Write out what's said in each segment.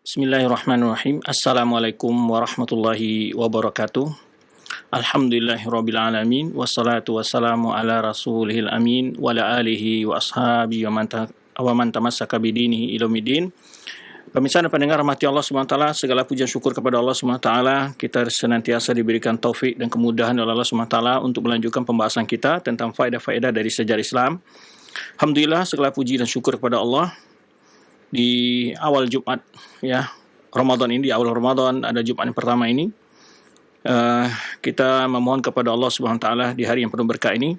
Bismillahirrahmanirrahim. Assalamualaikum warahmatullahi wabarakatuh. Alhamdulillahirabbil alamin wassalatu wassalamu ala rasulihil amin wa ala alihi wa ashabihi wa man tamassaka bidinihi ila yaumil. Pemirsa dan pendengar rahmati Allah Subhanahu wa taala, segala puji dan syukur kepada Allah Subhanahu wa taala. Kita senantiasa diberikan taufik dan kemudahan oleh Allah Subhanahu wa taala untuk melanjutkan pembahasan kita tentang faedah-faedah dari sejarah Islam. Alhamdulillah, segala puji dan syukur kepada Allah. Di awal Jumat Ramadan ini, di awal Ramadan ada Jumat yang pertama ini, kita memohon kepada Allah Subhanahu wa taala di hari yang penuh berkah ini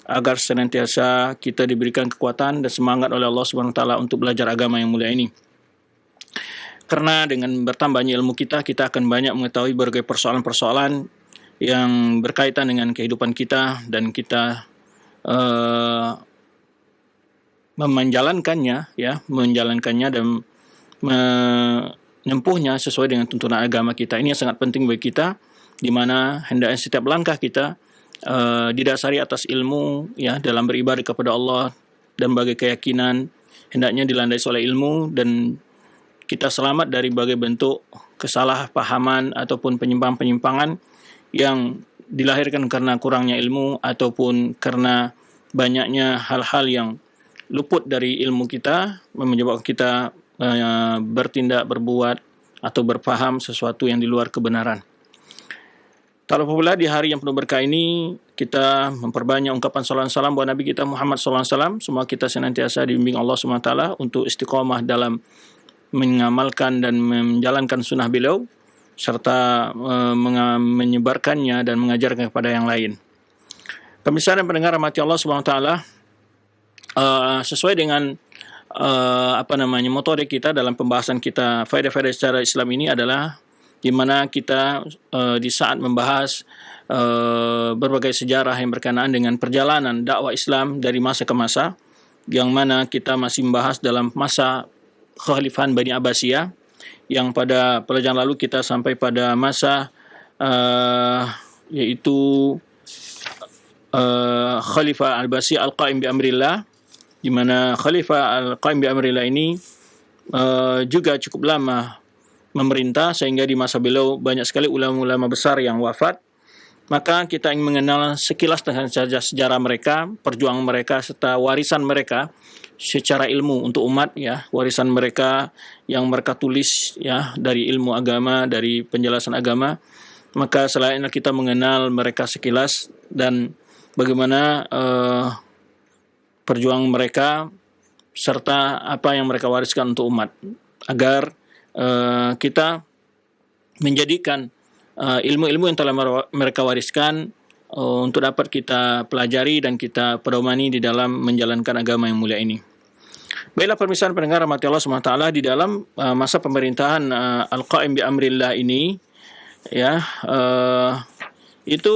agar senantiasa kita diberikan kekuatan dan semangat oleh Allah Subhanahu wa taala untuk belajar agama yang mulia ini. Karena dengan bertambahnya ilmu kita akan banyak mengetahui berbagai persoalan-persoalan yang berkaitan dengan kehidupan kita, dan kita menjalankannya dan menempuhnya sesuai dengan tuntunan agama kita. Ini yang sangat penting bagi kita, di mana hendaknya setiap langkah kita didasari atas ilmu dalam beribadah kepada Allah, dan bagi keyakinan hendaknya dilandasi oleh ilmu, dan kita selamat dari berbagai bentuk kesalahpahaman ataupun penyimpangan-penyimpangan yang dilahirkan karena kurangnya ilmu ataupun karena banyaknya hal-hal yang luput dari ilmu kita, menyebabkan kita bertindak, berbuat, atau berfaham sesuatu yang di luar kebenaran. Tak lupa pula di hari yang penuh berkah ini, kita memperbanyak ungkapan salawat salam buat Nabi kita Muhammad SAW. Semua kita senantiasa dibimbing Allah SWT untuk istiqamah dalam mengamalkan dan menjalankan sunnah beliau, serta menyebarkannya dan mengajarkan kepada yang lain. Pemirsa dan pendengar rahmati Allah SWT, sesuai dengan metode kita dalam pembahasan kita faedah-faedah secara Islam ini adalah di mana kita di saat membahas berbagai sejarah yang berkenaan dengan perjalanan dakwah Islam dari masa ke masa, yang mana kita masih membahas dalam masa Kekhalifahan Bani Abbasiyah, yang pada pelajaran lalu kita sampai pada masa yaitu Khalifah Al-Abbasiyah Al-Qaim bi Amrillah, di mana Khalifah Al-Qaim bi Amrillah ini juga cukup lama memerintah, sehingga di masa beliau banyak sekali ulama-ulama besar yang wafat. Maka kita ingin mengenal sekilas tentang sejarah mereka, perjuangan mereka, serta warisan mereka secara ilmu untuk umat, warisan mereka yang mereka tulis dari ilmu agama, dari penjelasan agama. Maka selainnya kita mengenal mereka sekilas dan bagaimana perjuangan mereka serta apa yang mereka wariskan untuk umat, agar kita menjadikan ilmu-ilmu yang telah mereka wariskan untuk dapat kita pelajari dan kita pedomani di dalam menjalankan agama yang mulia ini. Baiklah pemirsa pendengar rahmati Allah SWT, di dalam masa pemerintahan Al-Qaim bi Amrillah ini, itu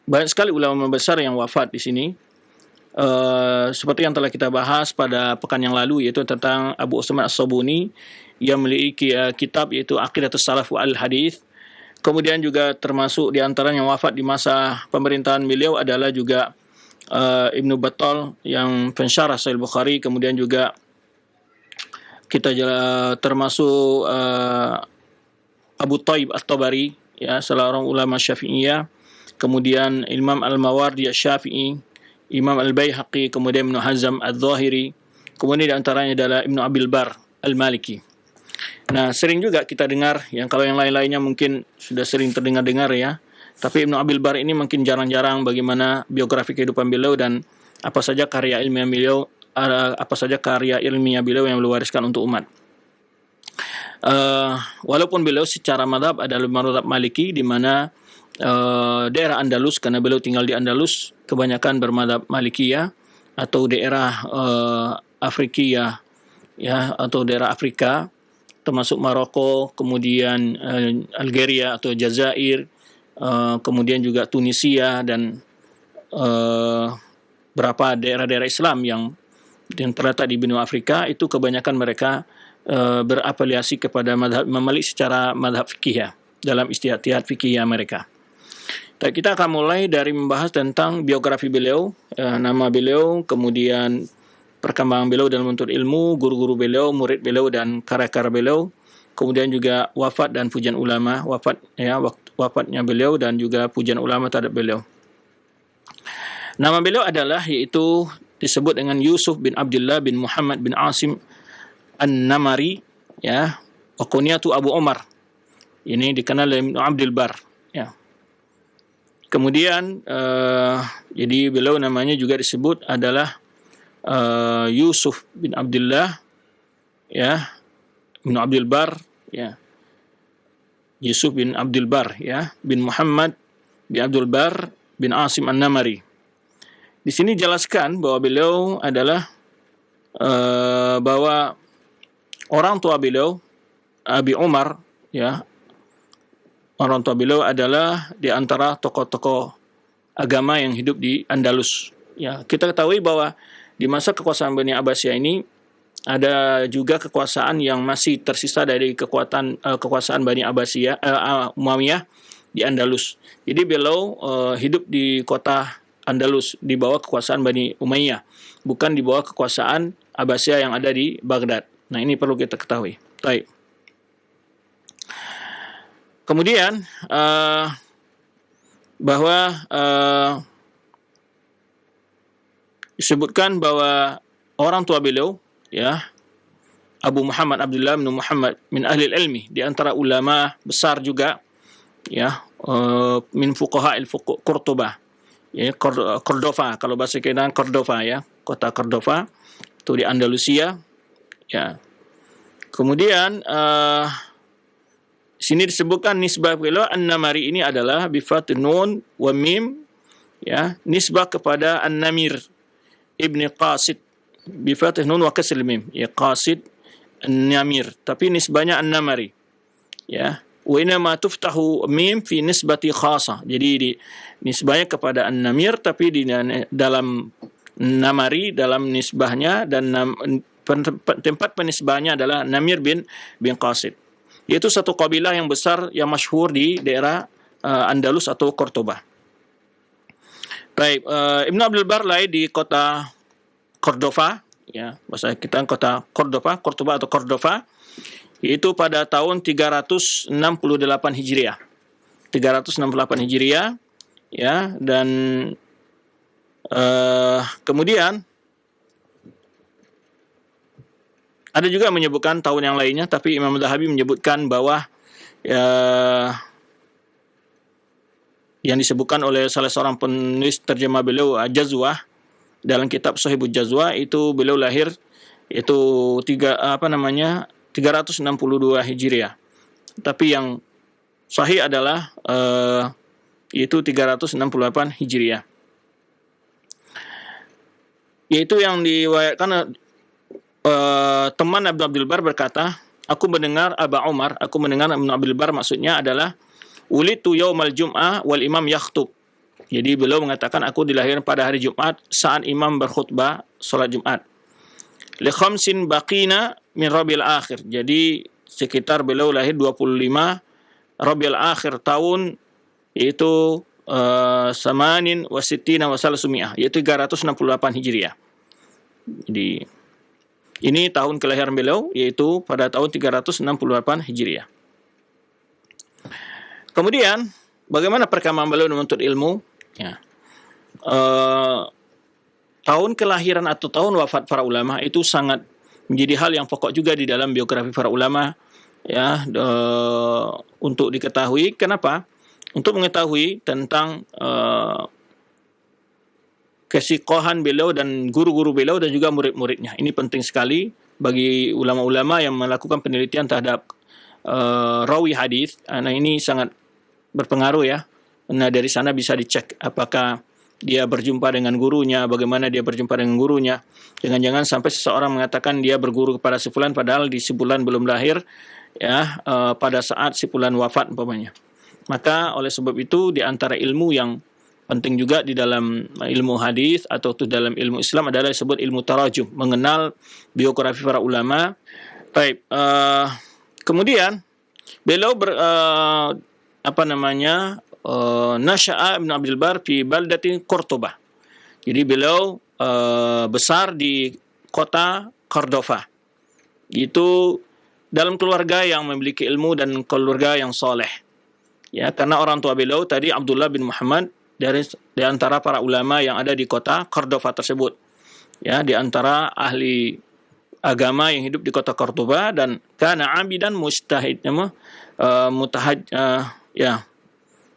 banyak sekali ulama besar yang wafat di sini. Seperti yang telah kita bahas pada pekan yang lalu, yaitu tentang Abu Utsman As-Sabuni yang memiliki kitab yaitu Aqidatus Salaf wal Hadis. Kemudian juga termasuk di antara yang wafat di masa pemerintahan beliau adalah juga Ibnu Battal yang pensyarah Sahih Bukhari. Kemudian juga kita termasuk Abu Thaib At-Tabari, seorang ulama Syafi'iyah. Kemudian Imam Al-Mawardi Asy-Syafi'i, Imam Al-Baihaqi, kemudian Ibnu Hazm Al-Zahiri, kemudian di antaranya adalah Ibnu Abil Bar Al-Maliki. Nah, sering juga kita dengar, kalau yang lain-lainnya mungkin sudah sering terdengar-dengar tapi Ibnu Abil Bar ini mungkin jarang-jarang bagaimana biografi kehidupan beliau dan apa saja karya ilmiah beliau yang beliau wariskan untuk umat. Walaupun beliau secara madhab adalah madhab Maliki, di mana daerah Andalus, karena beliau tinggal di Andalus, kebanyakan bermadhab Malikiyah, atau daerah Afrikiyah atau daerah Afrika, termasuk Maroko, kemudian Algeria atau Jazair, kemudian juga Tunisia, dan beberapa daerah-daerah Islam yang terletak di benua Afrika. Itu kebanyakan mereka berafiliasi kepada madhab Imam Malik secara madhab fikih dalam ijtihad fikih mereka. Kita akan mulai dari membahas tentang biografi beliau, nama beliau, kemudian perkembangan beliau dalam menuntut ilmu, guru-guru beliau, murid beliau dan karya-karya beliau. Kemudian juga wafat dan pujian ulama, wafatnya beliau dan juga pujian ulama terhadap beliau. Nama beliau adalah yaitu disebut dengan Yusuf bin Abdullah bin Muhammad bin Asim An-Namari, ya, wa kunyatu Abu Umar. Ini dikenal oleh Ibnu Abdul Bar, ya. Kemudian jadi beliau namanya juga disebut adalah Yusuf bin Abdullah, ya, Ibnu Abdul Bar, ya. Yusuf bin Abdul Bar, ya, bin Muhammad bin Abdul Bar bin Asim An-Namari. Di sini jelaskan bahwa beliau adalah bahwa orang tua beliau Abi Umar, ya, orang tua beliau adalah di antara tokoh-tokoh agama yang hidup di Andalus. Ya, kita ketahui bahwa di masa kekuasaan Bani Abbasiyah ini ada juga kekuasaan yang masih tersisa dari kekuasaan Bani Abbasiyah, Umayyah di Andalus. Jadi beliau hidup di kota Andalus di bawah kekuasaan Bani Umayyah, bukan di bawah kekuasaan Abbasiyah yang ada di Baghdad. Nah, ini perlu kita ketahui. Baik. Kemudian bahwa disebutkan bahwa orang tua beliau, ya, Abu Muhammad Abdullah bin Muhammad min ahli ilmi, di antara ulama besar juga, ya, min fuqaha Qurtubah, ya, Cordova, kalau bahasa kita Cordova, ya, kota Cordova itu di Andalusia, ya. Kemudian sini disebutkan nisbah beliau An-Namari ini adalah bi fath nun wa mim, ya, nisbah kepada An-Namir Ibni Qasid bi fath nun wa kasr mim, ya, Qasid An-Namir, tapi nisbahnya An-Namari, ya. Wa inna ma tuftahu mim fi nisbati khasa. Jadi di nisbahnya kepada An-Namir, tapi di dalam Namari dalam nisbahnya dan tempat penisbahnya adalah Namir bin Qasid. Yaitu satu kabilah yang besar yang masyhur di daerah Andalus atau Cordoba. Baik, Ibnu Abdul Bar lahir di kota Cordova, ya, bahasa kita kota Cordoba atau Cordova, yaitu pada tahun 368 Hijriah. 368 Hijriah, ya, dan kemudian ada juga menyebutkan tahun yang lainnya, tapi Imam Zahabi menyebutkan bahwa yang disebutkan oleh salah seorang penulis terjemah beliau Jazwah dalam kitab Sahibul Jazwah, itu beliau lahir itu 362 Hijriah. Tapi yang sahih adalah yaitu 368 Hijriah. Yaitu yang diriwayatkan teman Ibnu Abdul Bar berkata, aku mendengar Ibnu Abdul Bar maksudnya adalah ulitu yaumal jum'ah wal imam yakhtub. Jadi beliau mengatakan aku dilahirkan pada hari Jumat saat imam berkhutbah salat Jumat. Li khamsin baqina min Rabiul Akhir. Jadi sekitar beliau lahir 25 Rabiul Akhir tahun, yaitu samanin wa sittina wa salasumiyah, yaitu 368 Hijriah. Jadi ini tahun kelahiran beliau, yaitu pada tahun 368 Hijriah. Kemudian bagaimana perkembangan beliau menuntut ilmu? Ya. Tahun kelahiran atau tahun wafat para ulama itu sangat menjadi hal yang pokok juga di dalam biografi para ulama, ya, untuk diketahui. Kenapa? Untuk mengetahui tentang kesikohan beliau dan guru-guru beliau dan juga murid-muridnya. Ini penting sekali bagi ulama-ulama yang melakukan penelitian terhadap rawi hadis. Nah, ini sangat berpengaruh, ya. Nah, dari sana bisa dicek apakah dia berjumpa dengan gurunya, bagaimana dia berjumpa dengan gurunya. Jangan-jangan sampai seseorang mengatakan dia berguru kepada si fulan padahal di si fulan belum lahir, ya, pada saat si fulan wafat umpamanya. Maka oleh sebab itu di antara ilmu yang penting juga di dalam ilmu hadis atau dalam ilmu Islam adalah disebut ilmu tarajum, mengenal biografi para ulama. Baik, kemudian beliau nasya'a Ibnu Abdul Bar fi baldatin Qurtubah. Jadi beliau besar di kota Cordova. Itu dalam keluarga yang memiliki ilmu dan keluarga yang soleh. Ya, karena orang tua beliau tadi Abdullah bin Muhammad di antara para ulama yang ada di kota Cordova tersebut. Ya, di antara ahli agama yang hidup di kota Cordova, dan kana abidan mustahid,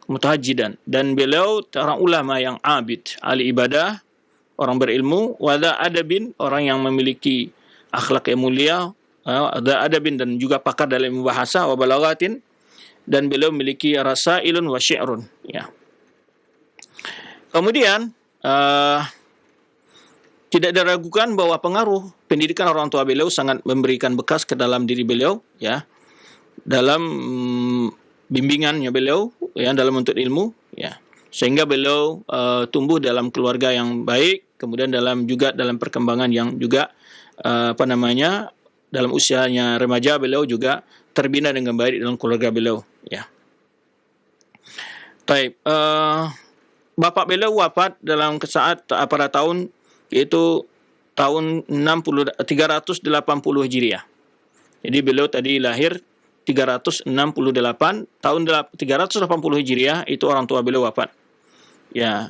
mutahajidan, dan beliau seorang ulama yang abid, ahli ibadah, orang berilmu, wada adabin, orang yang memiliki akhlak yang mulia, ada adabin, dan juga pakar dalam bahasa, wa balagatin, dan beliau memiliki rasailun wa syi'run, ya. Kemudian tidak diragukan bahwa pengaruh pendidikan orang tua beliau sangat memberikan bekas ke dalam diri beliau, ya, dalam bimbingannya beliau, ya, dalam menuntut ilmu, ya, sehingga beliau tumbuh dalam keluarga yang baik, kemudian juga dalam perkembangan yang juga dalam usianya remaja beliau juga terbina dengan baik dalam keluarga beliau, ya. Baik, bapak beliau wafat dalam saat pada tahun, yaitu tahun 380 Hijriah. Jadi beliau tadi lahir 368, tahun 380 Hijriah itu orang tua beliau wafat. Ya.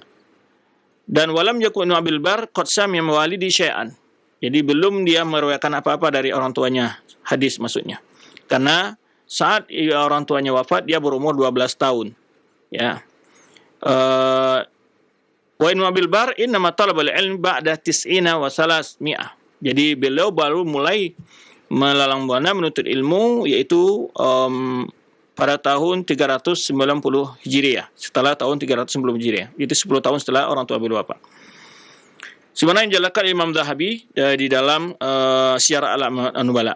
Dan walam yakun Abil Bar qad sami mawalidi syai'an. Jadi belum dia meriwayatkan apa-apa dari orang tuanya, hadis maksudnya. Karena saat orang tuanya wafat dia berumur 12 tahun. Ya. Wa in Abil Bar innama talaba al-ilm ba'da 90 wa 300. Jadi beliau baru mulai melalang buana menuntut ilmu, yaitu pada tahun 390 Hijriah, setelah tahun 390 Hijriah. Itu 10 tahun setelah orang tua beliau wafat. Sebagaimana yang dijelaskan Imam Zahabi di dalam Syiar A'lam An-Nubala.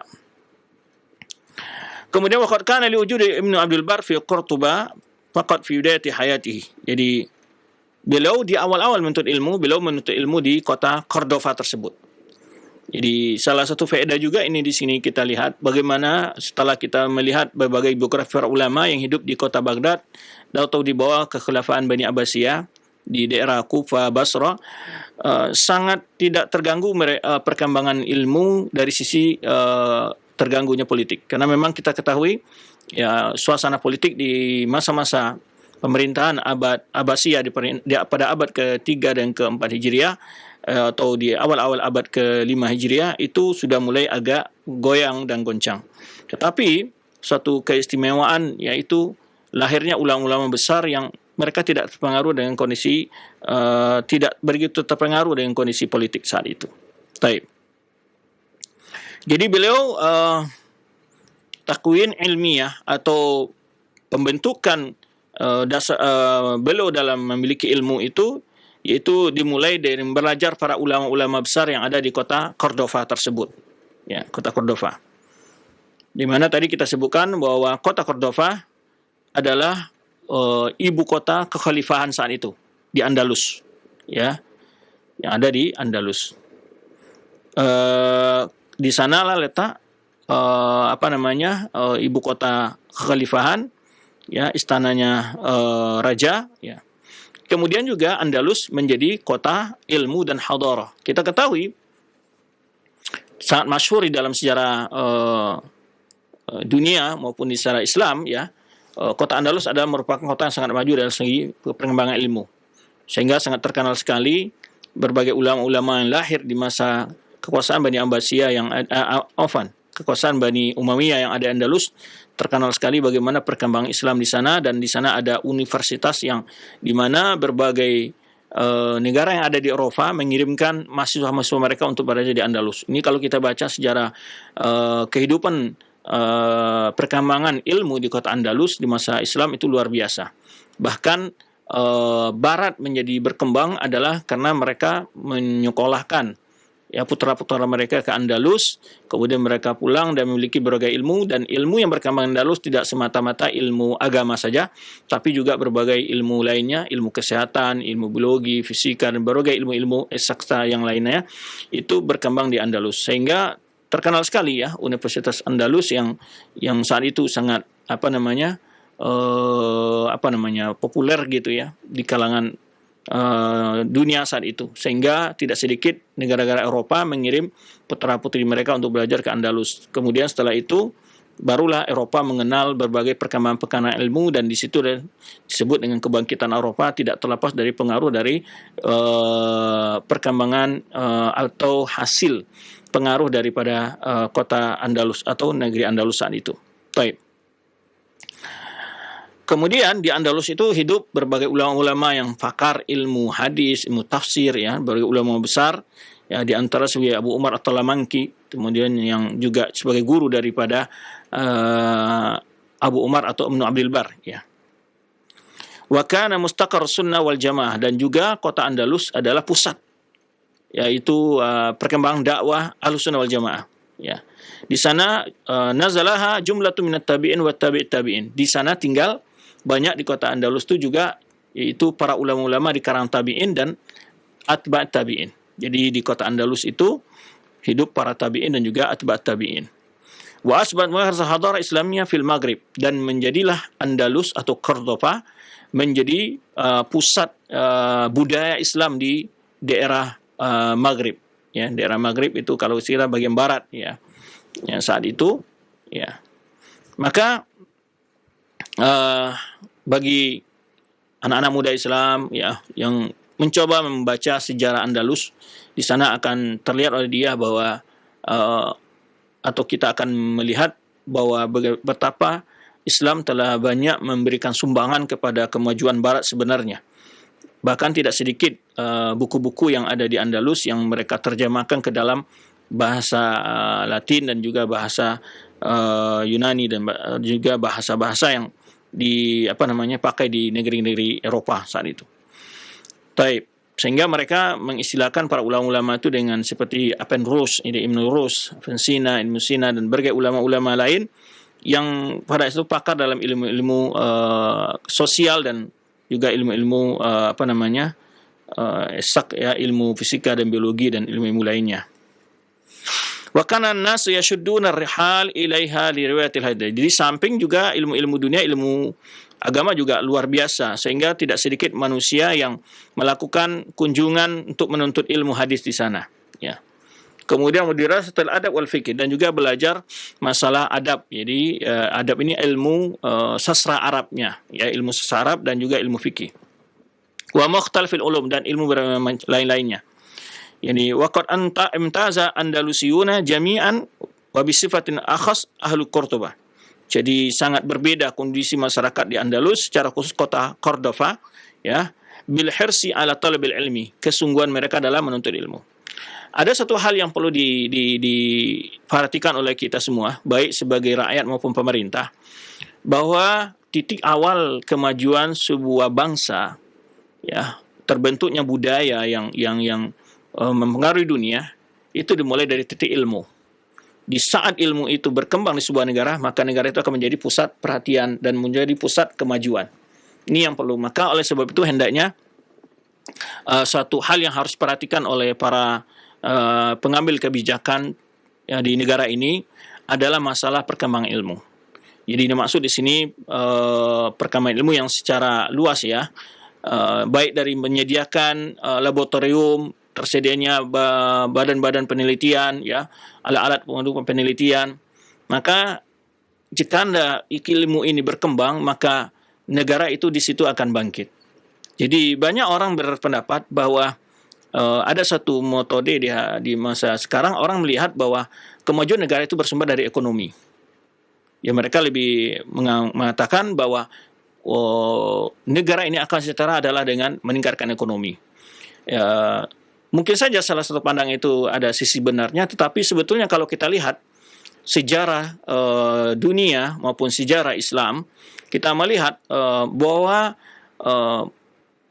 Kemudian waqad kana li wujudi Ibnu Abdul Bar fi Qurtuba faqat fi bidayati hayatihi. Jadi beliau di awal-awal menuntut ilmu di kota Cordova tersebut. Jadi salah satu faedah juga ini di sini kita lihat bagaimana setelah kita melihat berbagai biografi ulama yang hidup di kota Baghdad atau di bawah kekhilafaan Bani Abbasiyah di daerah Kufa, Basra, sangat tidak terganggu perkembangan ilmu dari sisi terganggunya politik. Karena memang kita ketahui ya suasana politik di masa-masa pemerintahan abad Abbasiyah pada abad ke-3 dan ke-4 Hijriah atau di awal-awal abad ke-5 Hijriah itu sudah mulai agak goyang dan goncang. Tetapi satu keistimewaan yaitu lahirnya ulama-ulama besar yang mereka tidak terpengaruh dengan kondisi tidak begitu terpengaruh dengan kondisi politik saat itu. Baik. Jadi beliau takwin ilmiah atau pembentukan beliau dalam memiliki ilmu itu yaitu dimulai dari belajar para ulama-ulama besar yang ada di kota Cordova tersebut, ya, kota Cordova, di mana tadi kita sebutkan bahwa kota Cordova adalah ibu kota kekhalifahan saat itu di Andalus, ya, yang ada di Andalus. Di sanalah letak ibu kota kekhalifahan, ya, istananya raja, ya. Kemudian juga Andalus menjadi kota ilmu dan hadarah. Kita ketahui sangat masyhur di dalam sejarah dunia maupun di sejarah Islam, ya, kota Andalus adalah merupakan kota yang sangat maju dari segi perkembangan ilmu, sehingga sangat terkenal sekali berbagai ulama-ulama yang lahir di masa kekuasaan Bani Abbasiyah kekuasaan Bani Umayyah yang ada di Andalus. Terkenal sekali bagaimana perkembangan Islam di sana, dan di sana ada universitas yang di mana berbagai negara yang ada di Eropa mengirimkan mahasiswa-mahasiswa mereka untuk berada di Andalus. Ini kalau kita baca sejarah kehidupan perkembangan ilmu di kota Andalus di masa Islam itu luar biasa. Bahkan Barat menjadi berkembang adalah karena mereka menyekolahkan, ya, putra-putra mereka ke Andalus, kemudian mereka pulang dan memiliki berbagai ilmu, dan ilmu yang berkembang di Andalus tidak semata-mata ilmu agama saja, tapi juga berbagai ilmu lainnya, ilmu kesehatan, ilmu biologi, fisika, dan berbagai ilmu-ilmu eksakta yang lainnya itu berkembang di Andalus, sehingga terkenal sekali, ya, Universitas Andalus yang saat itu sangat populer gitu, ya, di kalangan dunia saat itu, sehingga tidak sedikit negara-negara Eropa mengirim putra-putri mereka untuk belajar ke Andalus. Kemudian setelah itu barulah Eropa mengenal berbagai perkembangan ilmu, dan di situ disebut dengan kebangkitan Eropa, tidak terlepas dari pengaruh dari perkembangan atau hasil pengaruh daripada kota Andalus atau negeri Andalus saat itu. Baik. Kemudian di Andalus itu hidup berbagai ulama-ulama yang pakar ilmu hadis, ilmu tafsir, ya, berbagai ulama besar, ya, di antara sebagai Abu Umar At-Talamanki, kemudian yang juga sebagai guru daripada Abu Umar atau Ibnu Abdul Bar, ya. Wa kana mustaqar sunnah wal jamaah, dan juga kota Andalus adalah pusat, yaitu perkembangan dakwah Ahlussunnah wal Jamaah, ya. Di sana nazalaha jumlatun minat tabi'in wa tabi'it tabi'in. Di sana tinggal banyak di kota Andalus itu juga, yaitu para ulama-ulama di kalangan tabi'in dan atba'at tabi'in. Jadi di kota Andalus itu hidup para tabi'in dan juga atba'at tabi'in. Wa asbat hadara Islamiyah fil Maghrib, dan menjadilah Andalus atau Cordova menjadi pusat budaya Islam di daerah Maghrib, ya. Daerah Maghrib itu kalau istilah bagian barat, ya. Ya, saat itu, ya. Maka bagi anak-anak muda Islam, ya, yang mencoba membaca sejarah Andalus, di sana akan terlihat oleh dia bahwa atau kita akan melihat bahwa betapa Islam telah banyak memberikan sumbangan kepada kemajuan Barat sebenarnya. Bahkan tidak sedikit buku-buku yang ada di Andalus yang mereka terjemahkan ke dalam bahasa Latin dan juga bahasa Yunani, dan juga bahasa-bahasa yang pakai di negeri-negeri Eropa saat itu. Taib. Sehingga mereka mengistilahkan para ulama-ulama itu dengan seperti Apenrus, Ibnu Rus, Avicenna, Ibnu Sina, dan berbagai ulama-ulama lain yang pada itu pakar dalam ilmu-ilmu sosial dan juga ilmu-ilmu ilmu fisika dan biologi dan ilmu-ilmu lainnya. Wa kana an-nasu yashudduna ar-rihal ilaiha li riwayatil hadits. Jadi samping juga ilmu-ilmu dunia, ilmu agama juga luar biasa, sehingga tidak sedikit manusia yang melakukan kunjungan untuk menuntut ilmu hadis di sana, ya. Kemudian dirasatul adab wal fikih, dan juga belajar masalah adab. Jadi adab ini ilmu sastra Arabnya, ya, ilmu sastra Arab dan juga ilmu fikih. Wa mukhtalifil ulum, dan ilmu lain-lainnya. Yani waqad imtaza Andalusiyuna jami'an wa bisifatin akhas ahlu Cordoba. Jadi sangat berbeda kondisi masyarakat di Andalus, secara khusus kota Cordova, ya, bil hirsi ala talabil ilmi, kesungguhan mereka dalam menuntut ilmu. Ada satu hal yang perlu diperhatikan oleh kita semua, baik sebagai rakyat maupun pemerintah, bahwa titik awal kemajuan sebuah bangsa, ya, terbentuknya budaya yang mempengaruhi dunia, itu dimulai dari titik ilmu. Di saat ilmu itu berkembang di sebuah negara, maka negara itu akan menjadi pusat perhatian dan menjadi pusat kemajuan. Ini yang perlu. Maka oleh sebab itu hendaknya suatu hal yang harus diperhatikan oleh para pengambil kebijakan, ya, di negara ini adalah masalah perkembangan ilmu. Jadi maksud di sini perkembangan ilmu yang secara luas, ya, baik dari menyediakan laboratorium, tersedianya badan-badan penelitian, ya, alat-alat pendukung penelitian. Maka jika ilmu ini berkembang, maka negara itu di situ akan bangkit. Jadi banyak orang berpendapat bahwa ada satu metode di masa sekarang, orang melihat bahwa kemajuan negara itu bersumber dari ekonomi. Ya, mereka lebih mengatakan bahwa negara ini akan sejahtera adalah dengan meningkatkan ekonomi. Ya, mungkin saja salah satu pandang itu ada sisi benarnya, tetapi sebetulnya kalau kita lihat sejarah dunia maupun sejarah Islam, kita melihat bahwa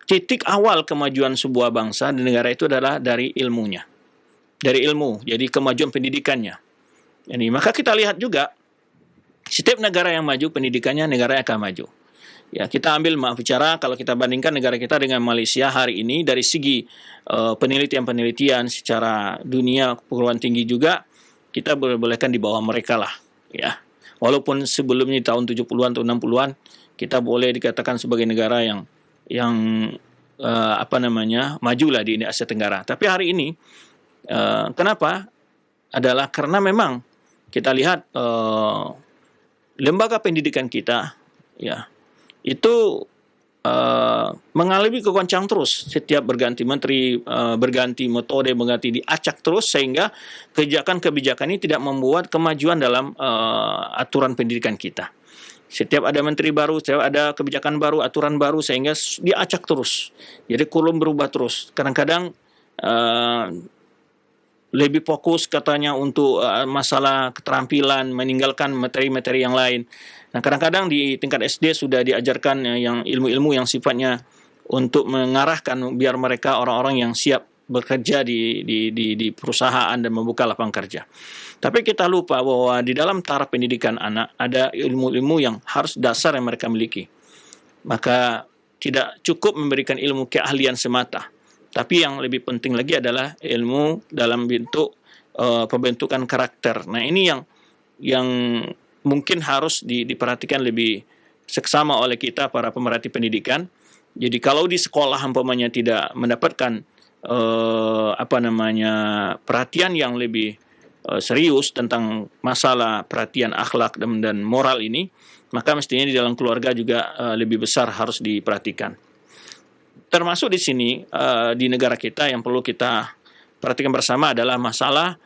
titik awal kemajuan sebuah bangsa dan negara itu adalah dari ilmunya, dari ilmu, jadi kemajuan pendidikannya. Jadi maka kita lihat juga setiap negara yang maju pendidikannya, negara yang akan maju. Ya, kita ambil bicara kalau kita bandingkan negara kita dengan Malaysia hari ini dari segi penelitian-penelitian secara dunia perguruan tinggi juga kita bolehkan di bawah mereka lah, ya. Walaupun sebelumnya tahun 70-an atau 60-an kita boleh dikatakan sebagai negara yang majulah di Asia Tenggara. Tapi hari ini kenapa? Adalah karena memang kita lihat lembaga pendidikan kita ya itu mengalami kegoncang terus. Setiap berganti menteri, berganti metode, berganti diacak terus, sehingga kebijakan-kebijakan ini tidak membuat kemajuan dalam aturan pendidikan kita. Setiap ada menteri baru, setiap ada kebijakan baru, aturan baru, sehingga diacak terus. Jadi kurikulum berubah terus. Kadang-kadang lebih fokus katanya untuk masalah keterampilan, meninggalkan materi-materi yang lain. Nah, kadang-kadang di tingkat SD sudah diajarkan yang ilmu-ilmu yang sifatnya untuk mengarahkan biar mereka orang-orang yang siap bekerja di perusahaan dan membuka lapangan kerja. Tapi kita lupa bahwa di dalam taraf pendidikan anak ada ilmu-ilmu yang harus dasar yang mereka miliki. Maka tidak cukup memberikan ilmu keahlian semata. Tapi yang lebih penting lagi adalah ilmu dalam bentuk pembentukan karakter. Nah, ini yang mungkin harus diperhatikan lebih seksama oleh kita para pemerhati pendidikan. Jadi kalau di sekolah umpamanya tidak mendapatkan perhatian yang lebih serius tentang masalah perhatian akhlak dan moral ini, maka mestinya di dalam keluarga juga lebih besar harus diperhatikan. Termasuk di sini di negara kita yang perlu kita perhatikan bersama adalah masalah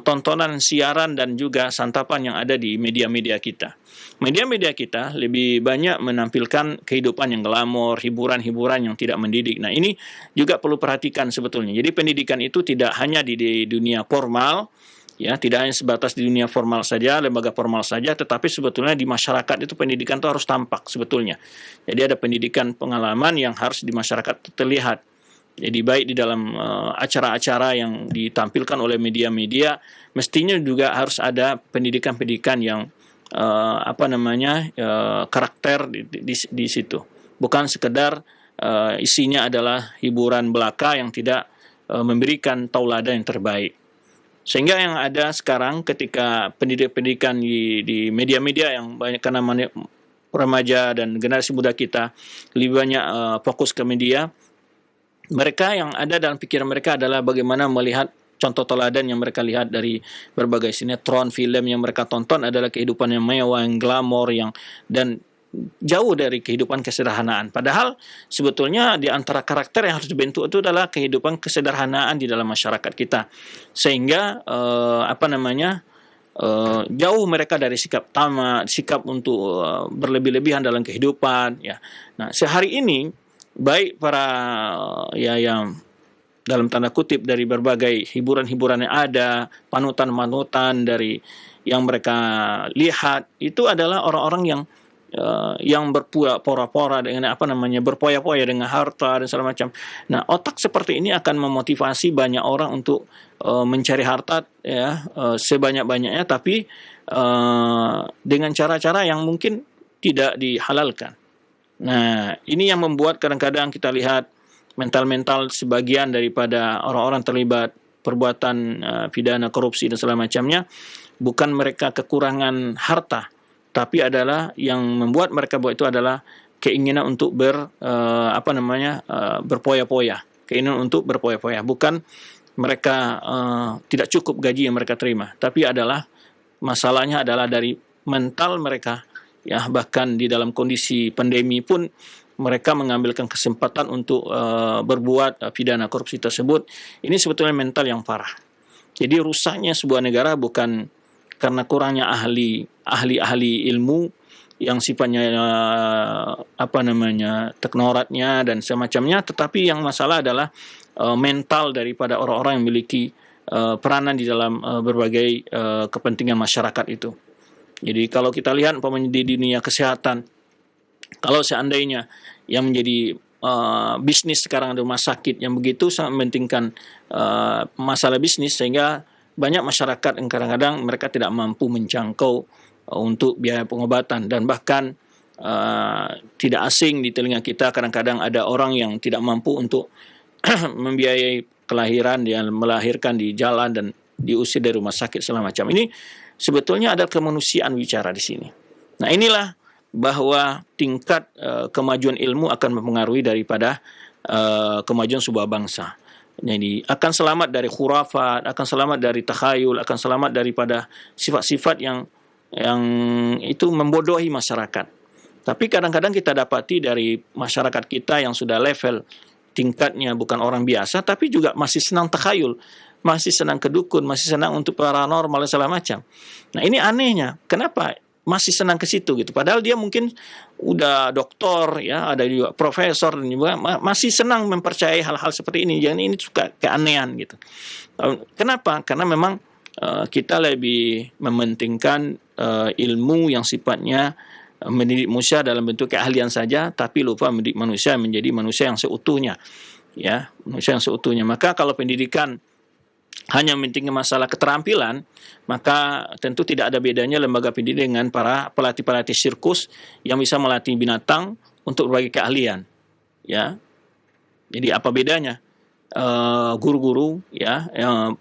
tontonan, siaran, dan juga santapan yang ada di media-media kita. Media-media kita lebih banyak menampilkan kehidupan yang glamor, hiburan-hiburan yang tidak mendidik. Nah, ini juga perlu perhatikan sebetulnya. Jadi pendidikan itu tidak hanya di dunia formal, ya, tidak hanya sebatas di dunia formal saja, lembaga formal saja, tetapi sebetulnya di masyarakat itu pendidikan itu harus tampak sebetulnya. Jadi ada pendidikan pengalaman yang harus di masyarakat terlihat. Jadi baik di dalam acara-acara yang ditampilkan oleh media-media, mestinya juga harus ada pendidikan-pendidikan yang karakter di situ. Bukan sekedar isinya adalah hiburan belaka yang tidak memberikan tauladan yang terbaik. Sehingga yang ada sekarang ketika pendidikan di media-media yang banyak, karena remaja dan generasi muda kita lebih banyak fokus ke media, mereka yang ada dalam pikiran mereka adalah bagaimana melihat contoh teladan yang mereka lihat dari berbagai sinetron, film yang mereka tonton adalah kehidupan yang mewah, yang glamor, dan jauh dari kehidupan kesederhanaan. Padahal sebetulnya di antara karakter yang harus dibentuk itu adalah kehidupan kesederhanaan di dalam masyarakat kita. Sehingga jauh mereka dari sikap tamak, sikap untuk berlebih-lebihan dalam kehidupan. Ya. Nah, sehari ini baik para yang dalam tanda kutip dari berbagai hiburan-hiburan yang ada, panutan-panutan dari yang mereka lihat, itu adalah orang-orang yang berpura-pura dengan berpoya-poya dengan harta dan segala macam. Nah, otak seperti ini akan memotivasi banyak orang untuk mencari harta sebanyak-banyaknya, tapi dengan cara-cara yang mungkin tidak dihalalkan. Nah, ini yang membuat kadang-kadang kita lihat mental-mental sebagian daripada orang-orang terlibat perbuatan pidana korupsi dan segala macamnya, bukan mereka kekurangan harta, tapi adalah yang membuat mereka buat itu adalah keinginan untuk berpoya-poya, keinginan untuk berpoya-poya. Bukan mereka tidak cukup gaji yang mereka terima, tapi adalah masalahnya adalah dari mental mereka. Ya, bahkan di dalam kondisi pandemi pun mereka mengambilkan kesempatan untuk berbuat pidana korupsi tersebut. Ini sebetulnya mental yang parah. Jadi rusaknya sebuah negara bukan karena kurangnya ahli ilmu yang sifatnya teknokratnya dan semacamnya, tetapi yang masalah adalah mental daripada orang-orang yang memiliki peranan di dalam berbagai kepentingan masyarakat itu. Jadi kalau kita lihat di dunia kesehatan, kalau seandainya yang menjadi bisnis sekarang ada rumah sakit yang begitu sangat mementingkan masalah bisnis, sehingga banyak masyarakat yang kadang-kadang mereka tidak mampu menjangkau untuk biaya pengobatan, dan bahkan tidak asing di telinga kita kadang-kadang ada orang yang tidak mampu untuk membiayai kelahiran, dia melahirkan di jalan dan diusir dari rumah sakit segala macam. Ini sebetulnya ada kemanusiaan bicara di sini. Nah, inilah bahwa tingkat kemajuan ilmu akan mempengaruhi daripada kemajuan sebuah bangsa. Jadi akan selamat dari khurafat, akan selamat dari takhayul, akan selamat daripada sifat-sifat yang itu membodohi masyarakat. Tapi kadang-kadang kita dapati dari masyarakat kita yang sudah level tingkatnya bukan orang biasa, tapi juga masih senang takhayul, masih senang kedukun, masih senang untuk paranormal dan segala macam. Nah ini anehnya, kenapa masih senang ke situ gitu? Padahal dia mungkin udah doktor, ya, ada juga profesor, dan juga masih senang mempercayai hal-hal seperti ini. Jadi ini suka keanehan gitu. Kenapa? Karena memang kita lebih mementingkan ilmu yang sifatnya mendidik manusia dalam bentuk keahlian saja, tapi lupa mendidik manusia menjadi manusia yang seutuhnya, ya, manusia yang seutuhnya. Maka kalau pendidikan hanya mementingkan masalah keterampilan, maka tentu tidak ada bedanya lembaga pendidikan dengan para pelatih-pelatih sirkus yang bisa melatih binatang untuk berbagai keahlian, ya. Jadi apa bedanya guru-guru, ya,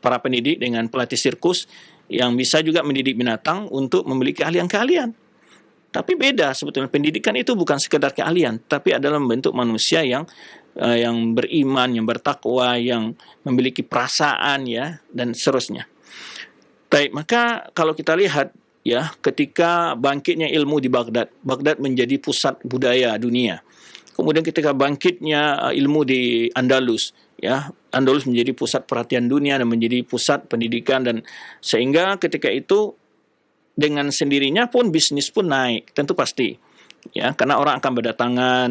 para pendidik dengan pelatih sirkus yang bisa juga mendidik binatang untuk memiliki keahlian-keahlian? Tapi beda sebetulnya, pendidikan itu bukan sekedar keahlian, tapi adalah membentuk manusia yang beriman, yang bertakwa, yang memiliki perasaan, ya, dan seterusnya. Baik, maka kalau kita lihat, ya, ketika bangkitnya ilmu di Baghdad, Baghdad menjadi pusat budaya dunia. Kemudian ketika bangkitnya ilmu di Andalus, ya, Andalus menjadi pusat perhatian dunia dan menjadi pusat pendidikan, dan sehingga ketika itu dengan sendirinya pun bisnis pun naik, tentu pasti, ya, karena orang akan berdatangan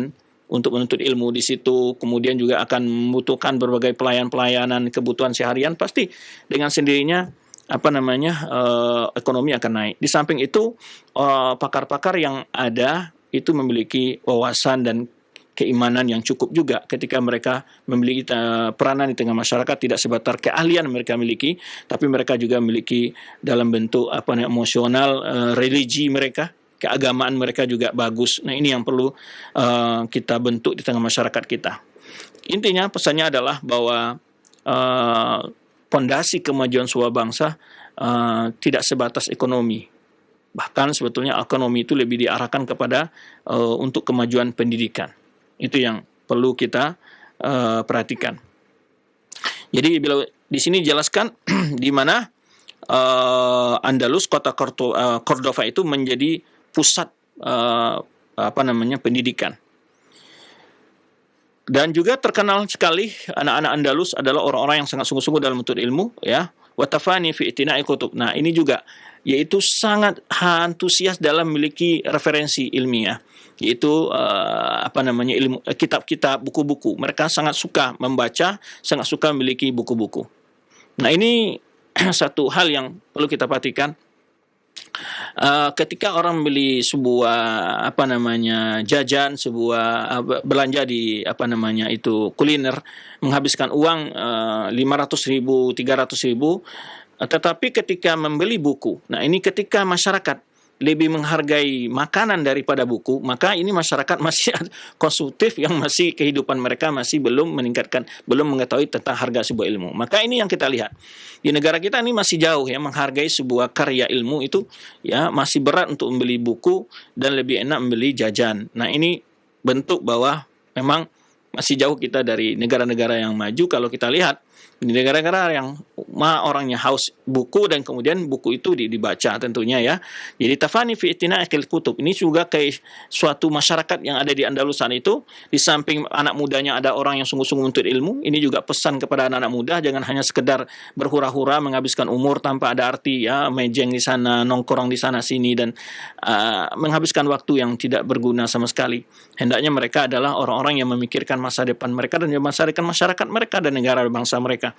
untuk menuntut ilmu di situ, kemudian juga akan membutuhkan berbagai pelayanan kebutuhan seharian, pasti dengan sendirinya ekonomi akan naik. Di samping itu pakar-pakar yang ada itu memiliki wawasan dan keimanan yang cukup juga ketika mereka memiliki peranan di tengah masyarakat, tidak sebatas keahlian mereka miliki, tapi mereka juga memiliki dalam bentuk emosional, religi mereka, keagamaan mereka juga bagus. Nah ini yang perlu kita bentuk di tengah masyarakat kita. Intinya pesannya adalah bahwa pondasi kemajuan sebuah bangsa tidak sebatas ekonomi. Bahkan sebetulnya ekonomi itu lebih diarahkan kepada untuk kemajuan pendidikan. Itu yang perlu kita perhatikan. Jadi bila di sini dijelaskan di mana Andalus, kota Cordova itu menjadi pusat pendidikan. Dan juga terkenal sekali anak-anak Andalus adalah orang-orang yang sangat sungguh-sungguh dalam menuntut ilmu, ya. Watafani fi itina'i kutub. Nah, ini juga yaitu sangat antusias dalam memiliki referensi ilmiah, yaitu ilmu, kitab-kitab, buku-buku. Mereka sangat suka membaca, sangat suka memiliki buku-buku. Nah, ini satu hal yang perlu kita perhatikan. Ketika orang membeli sebuah jajan, sebuah belanja di kuliner, menghabiskan uang 500.000, 300.000, tetapi ketika membeli buku, nah ini ketika masyarakat lebih menghargai makanan daripada buku, maka ini masyarakat masih konsumtif, yang masih kehidupan mereka masih belum meningkatkan, belum mengetahui tentang harga sebuah ilmu. Maka ini yang kita lihat. Di negara kita ini masih jauh, ya, menghargai sebuah karya ilmu itu, ya, masih berat untuk membeli buku dan lebih enak membeli jajan. Nah, ini bentuk bahwa memang masih jauh kita dari negara-negara yang maju. Kalau kita lihat di negara-negara yang orangnya haus buku, dan kemudian buku itu dibaca tentunya, ya. Jadi tafani fi itina'il kutub ini juga kayak suatu masyarakat yang ada di Andalusan itu, di samping anak mudanya ada orang yang sungguh-sungguh menuntut ilmu. Ini juga pesan kepada anak-anak muda, jangan hanya sekedar berhura-hura menghabiskan umur tanpa ada arti, ya, mejeng di sana, nongkrong di sana sini, dan menghabiskan waktu yang tidak berguna sama sekali. Hendaknya mereka adalah orang-orang yang memikirkan masa depan mereka dan masa depan masyarakat mereka dan negara bangsa mereka.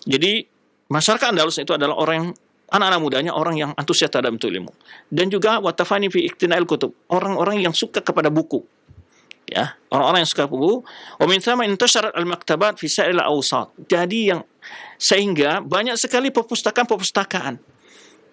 Jadi masyarakat Andalus itu adalah anak-anak mudanya orang yang antusias terhadap ilmu, dan juga watafani fi iktina'il kutub, orang-orang yang suka kepada buku, ya, orang-orang yang suka buku. Wa min thama intashara al-maktabat fi sa'il al-awsat. Jadi sehingga banyak sekali perpustakaan.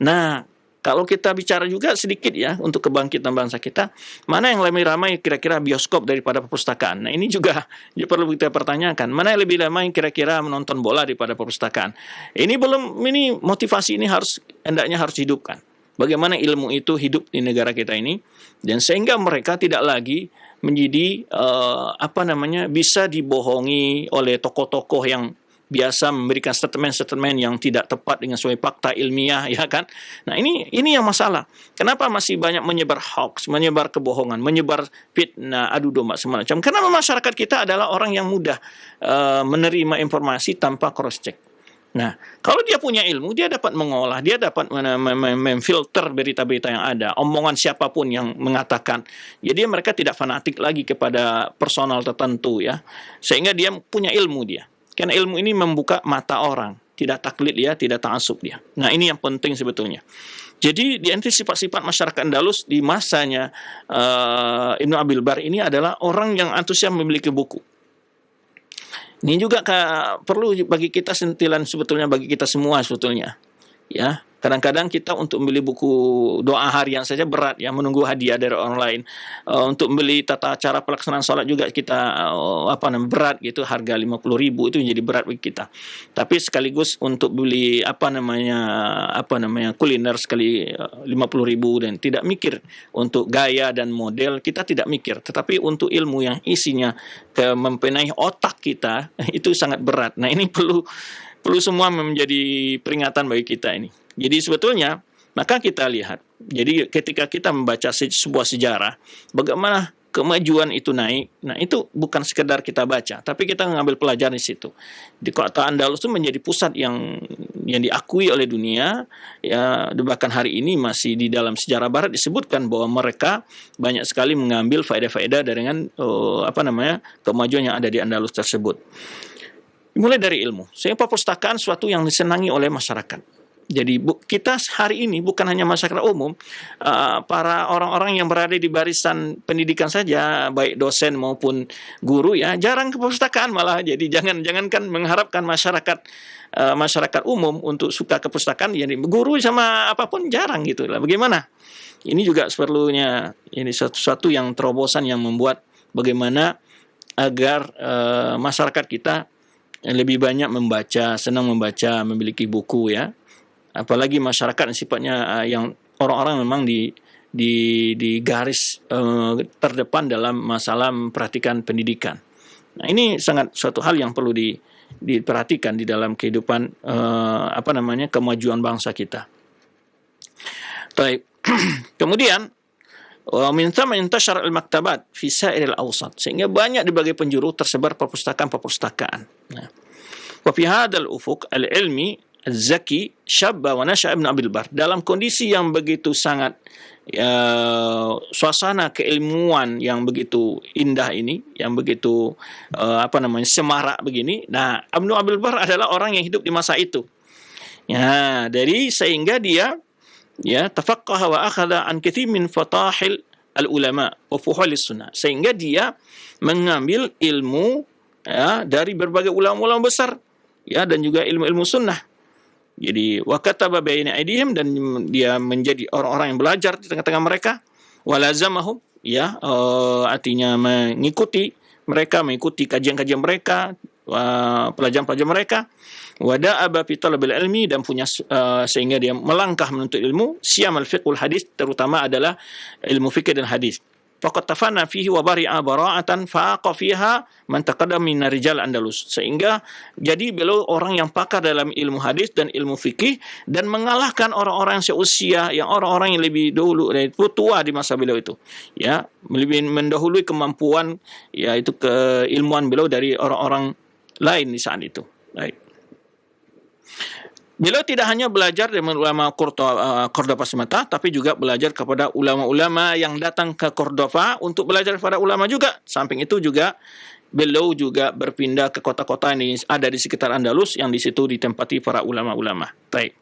Nah, kalau kita bicara juga sedikit, ya, untuk kebangkitan bangsa kita, mana yang lebih ramai kira-kira bioskop daripada perpustakaan? Nah, ini juga perlu kita pertanyakan. Mana yang lebih ramai kira-kira menonton bola daripada perpustakaan? Ini motivasi ini hendaknya harus dihidupkan. bagaimana ilmu itu hidup di negara kita ini, dan sehingga mereka tidak lagi menjadi bisa dibohongi oleh tokoh-tokoh yang biasa memberikan statement-statement yang tidak tepat dengan sesuai fakta ilmiah, ya kan? Nah, ini yang masalah. Kenapa masih banyak menyebar hoax, menyebar kebohongan, menyebar fitnah, adu domba semacam? Karena masyarakat kita adalah orang yang mudah menerima informasi tanpa cross check. Nah, kalau dia punya ilmu, dia dapat mengolah, dia dapat memfilter berita-berita yang ada, omongan siapapun yang mengatakan. Jadi mereka tidak fanatik lagi kepada personal tertentu, ya. Sehingga dia punya ilmu dia. Karena ilmu ini membuka mata orang, tidak taklid dia, tidak ta'assub dia. Nah, ini yang penting sebetulnya. Jadi di sifat-sifat masyarakat Andalus di masanya Ibnu Abil Bar ini adalah orang yang antusias memiliki buku. Ini juga perlu bagi kita sentilan sebetulnya, bagi kita semua sebetulnya. Ya, kadang-kadang kita untuk membeli buku doa harian saja berat, ya, menunggu hadiah dari orang lain. Untuk membeli tata cara pelaksanaan sholat juga kita berat gitu, harga 50.000 itu menjadi berat bagi kita. Tapi sekaligus untuk beli kuliner sekali 50.000 dan tidak mikir untuk gaya dan model, kita tidak mikir. Tetapi untuk ilmu yang isinya mempenuhi otak kita itu sangat berat. Nah, ini perlu semua menjadi peringatan bagi kita ini. Jadi sebetulnya, maka kita lihat, jadi ketika kita membaca sebuah sejarah, bagaimana kemajuan itu naik, nah itu bukan sekedar kita baca, tapi kita mengambil pelajaran di situ. Di kota Andalus itu menjadi pusat yang diakui oleh dunia, ya, bahkan hari ini masih di dalam sejarah barat disebutkan bahwa mereka banyak sekali mengambil faedah-faedah dengan kemajuan yang ada di Andalus tersebut. Mulai dari ilmu. Sehingga perpustakaan suatu yang disenangi oleh masyarakat. Jadi kita hari ini bukan hanya masyarakat umum, para orang-orang yang berada di barisan pendidikan saja, baik dosen maupun guru, ya, jarang ke perpustakaan malah. Jadi jangankan mengharapkan masyarakat umum untuk suka ke perpustakaan, jadi guru sama apapun jarang gitu lah. Bagaimana? Ini juga perlunya ini sesuatu yang terobosan yang membuat bagaimana agar masyarakat kita lebih banyak membaca, senang membaca, memiliki buku, ya. Apalagi masyarakat yang sifatnya yang orang-orang memang di garis terdepan dalam masalah memperhatikan pendidikan. Nah, ini sangat suatu hal yang perlu diperhatikan di dalam kehidupan kemajuan bangsa kita. Baik. Kemudian min thumma intashara al-maktabat fi sa'ir al-awsat, sehingga banyak di berbagai penjuru tersebar perpustakaan. Nah, wa fi hadzal ufuq al-ilmi az-zaki syabba wa nasha'a Ibnu Abil Bar, dalam kondisi yang begitu sangat suasana keilmuan yang begitu indah ini, yang begitu semarak begini. Nah, Ibnu Abil Bar adalah orang yang hidup di masa itu. Ya, sehingga dia, ya, tafaqqaha wa akhadha an katsir min fatahil al-ulama wa fuhul sunnah, sehingga dia mengambil ilmu, ya, dari berbagai ulama-ulama besar, ya, dan juga ilmu-ilmu sunnah. Jadi wa kataba baina aydihim, dan dia menjadi orang-orang yang belajar di tengah-tengah mereka, wa lazamahum, ya, artinya mengikuti kajian-kajian mereka, pelajaran-pelajaran mereka, wada'aba fi talabil ilmi, dan punya sehingga dia melangkah menuntut ilmu, siyamal fiqhul hadis, terutama adalah ilmu fikih dan hadis. Faqad tafanna fihi wa bari'a bara'atan faqa fiha man taqaddama min rijal Andalus, sehingga jadi beliau orang yang pakar dalam ilmu hadis dan ilmu fikih, dan mengalahkan orang-orang yang seusia, yang orang-orang yang lebih dahulu, tua di masa beliau itu, ya, lebih mendahului kemampuan, yaitu keilmuan beliau dari orang-orang lain di saat itu. Baik. Beliau tidak hanya belajar dengan ulama Cordoba semata, tapi juga belajar kepada ulama-ulama yang datang ke Cordoba untuk belajar kepada ulama juga. Samping itu juga beliau juga berpindah ke kota-kota yang ada di sekitar Andalus, yang di situ ditempati para ulama-ulama. Baik.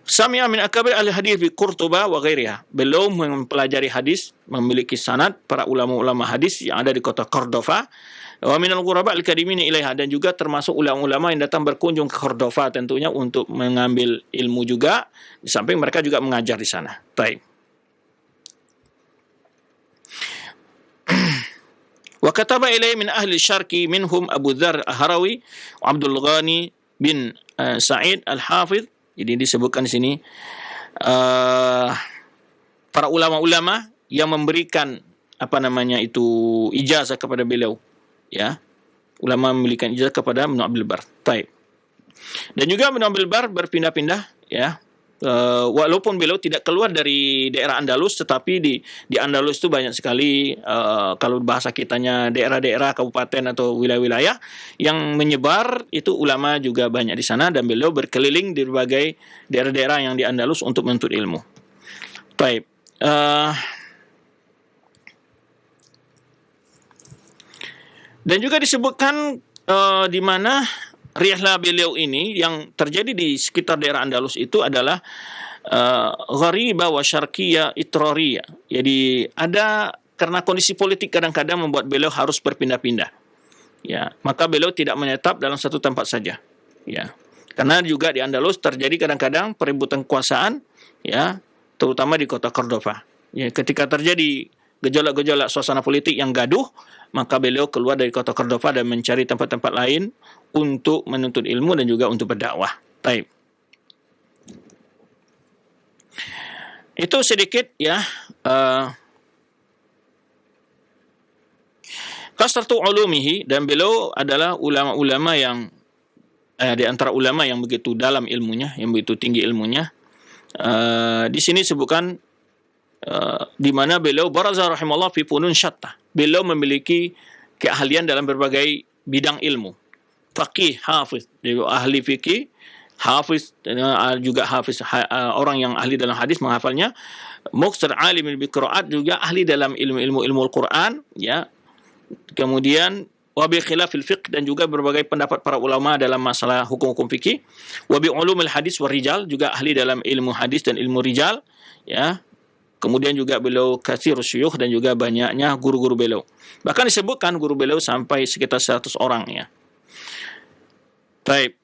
Sami'a min akabir ahli hadis di Cordoba wa ghairiha. Beliau mempelajari hadis, memiliki sanad para ulama-ulama hadis yang ada di kota Cordoba. Wa minal ghuraba al-qadimin ilaiha, dan juga termasuk ulama-ulama yang datang berkunjung ke Cordoba tentunya untuk mengambil ilmu juga, di samping mereka juga mengajar di sana. Baik. Wa kataba ilaihi min ahli syarqi minhum Abu Dzar Al-Harawi wa Abdul Ghani bin Sa'id Al-Hafidh. Jadi disebutkan di sini uh, para ulama-ulama yang memberikan ijazah kepada beliau, ya. Ulama memberikan ijazah kepada Ibnu Abdul Bar. Taib. Dan juga Ibnu Abdul Bar berpindah-pindah, ya. Walaupun beliau tidak keluar dari daerah Andalus, tetapi di Andalus itu banyak sekali, kalau bahasa kitanya daerah-daerah, kabupaten atau wilayah-wilayah yang menyebar, itu ulama juga banyak di sana, dan beliau berkeliling di berbagai daerah-daerah yang di Andalus untuk menuntut ilmu. Baik. Dan juga disebutkan di mana rihlah beliau ini yang terjadi di sekitar daerah Andalus itu adalah ghariba wa syarqiyya itrariyya. Jadi ada karena kondisi politik kadang-kadang membuat beliau harus berpindah-pindah. Ya, maka beliau tidak menetap dalam satu tempat saja. Ya. Karena juga di Andalus terjadi kadang-kadang perebutan kekuasaan, ya, terutama di kota Cordova. Ya, ketika terjadi gejolak-gejolak suasana politik yang gaduh, maka beliau keluar dari kota Cordova dan mencari tempat-tempat lain untuk menuntut ilmu dan juga untuk berdakwah. Taib. Itu sedikit, ya, kasratu ulumihi, dan beliau adalah ulama-ulama yang di antara ulama yang begitu dalam ilmunya, yang begitu tinggi ilmunya. Di sini sebutkan di mana beliau baraza rahimahullah fi funun syatta. Beliau memiliki keahlian dalam berbagai bidang ilmu. Faqih, hafiz, ahli fikih, hafiz, juga hafiz, orang yang ahli dalam hadis menghafalnya. Muqsir alim bil qiraat, juga ahli dalam ilmu Al-Qur'an, ya. Kemudian wabi khilafil fiqh, dan juga berbagai pendapat para ulama dalam masalah hukum-hukum fikih. Wabi ulumil hadis wa rijal, juga ahli dalam ilmu hadis dan ilmu rijal, ya. Kemudian juga beliau katsirus syuyukh, dan juga banyaknya guru-guru beliau. Bahkan disebutkan guru beliau sampai sekitar 100 orang, ya. Baik.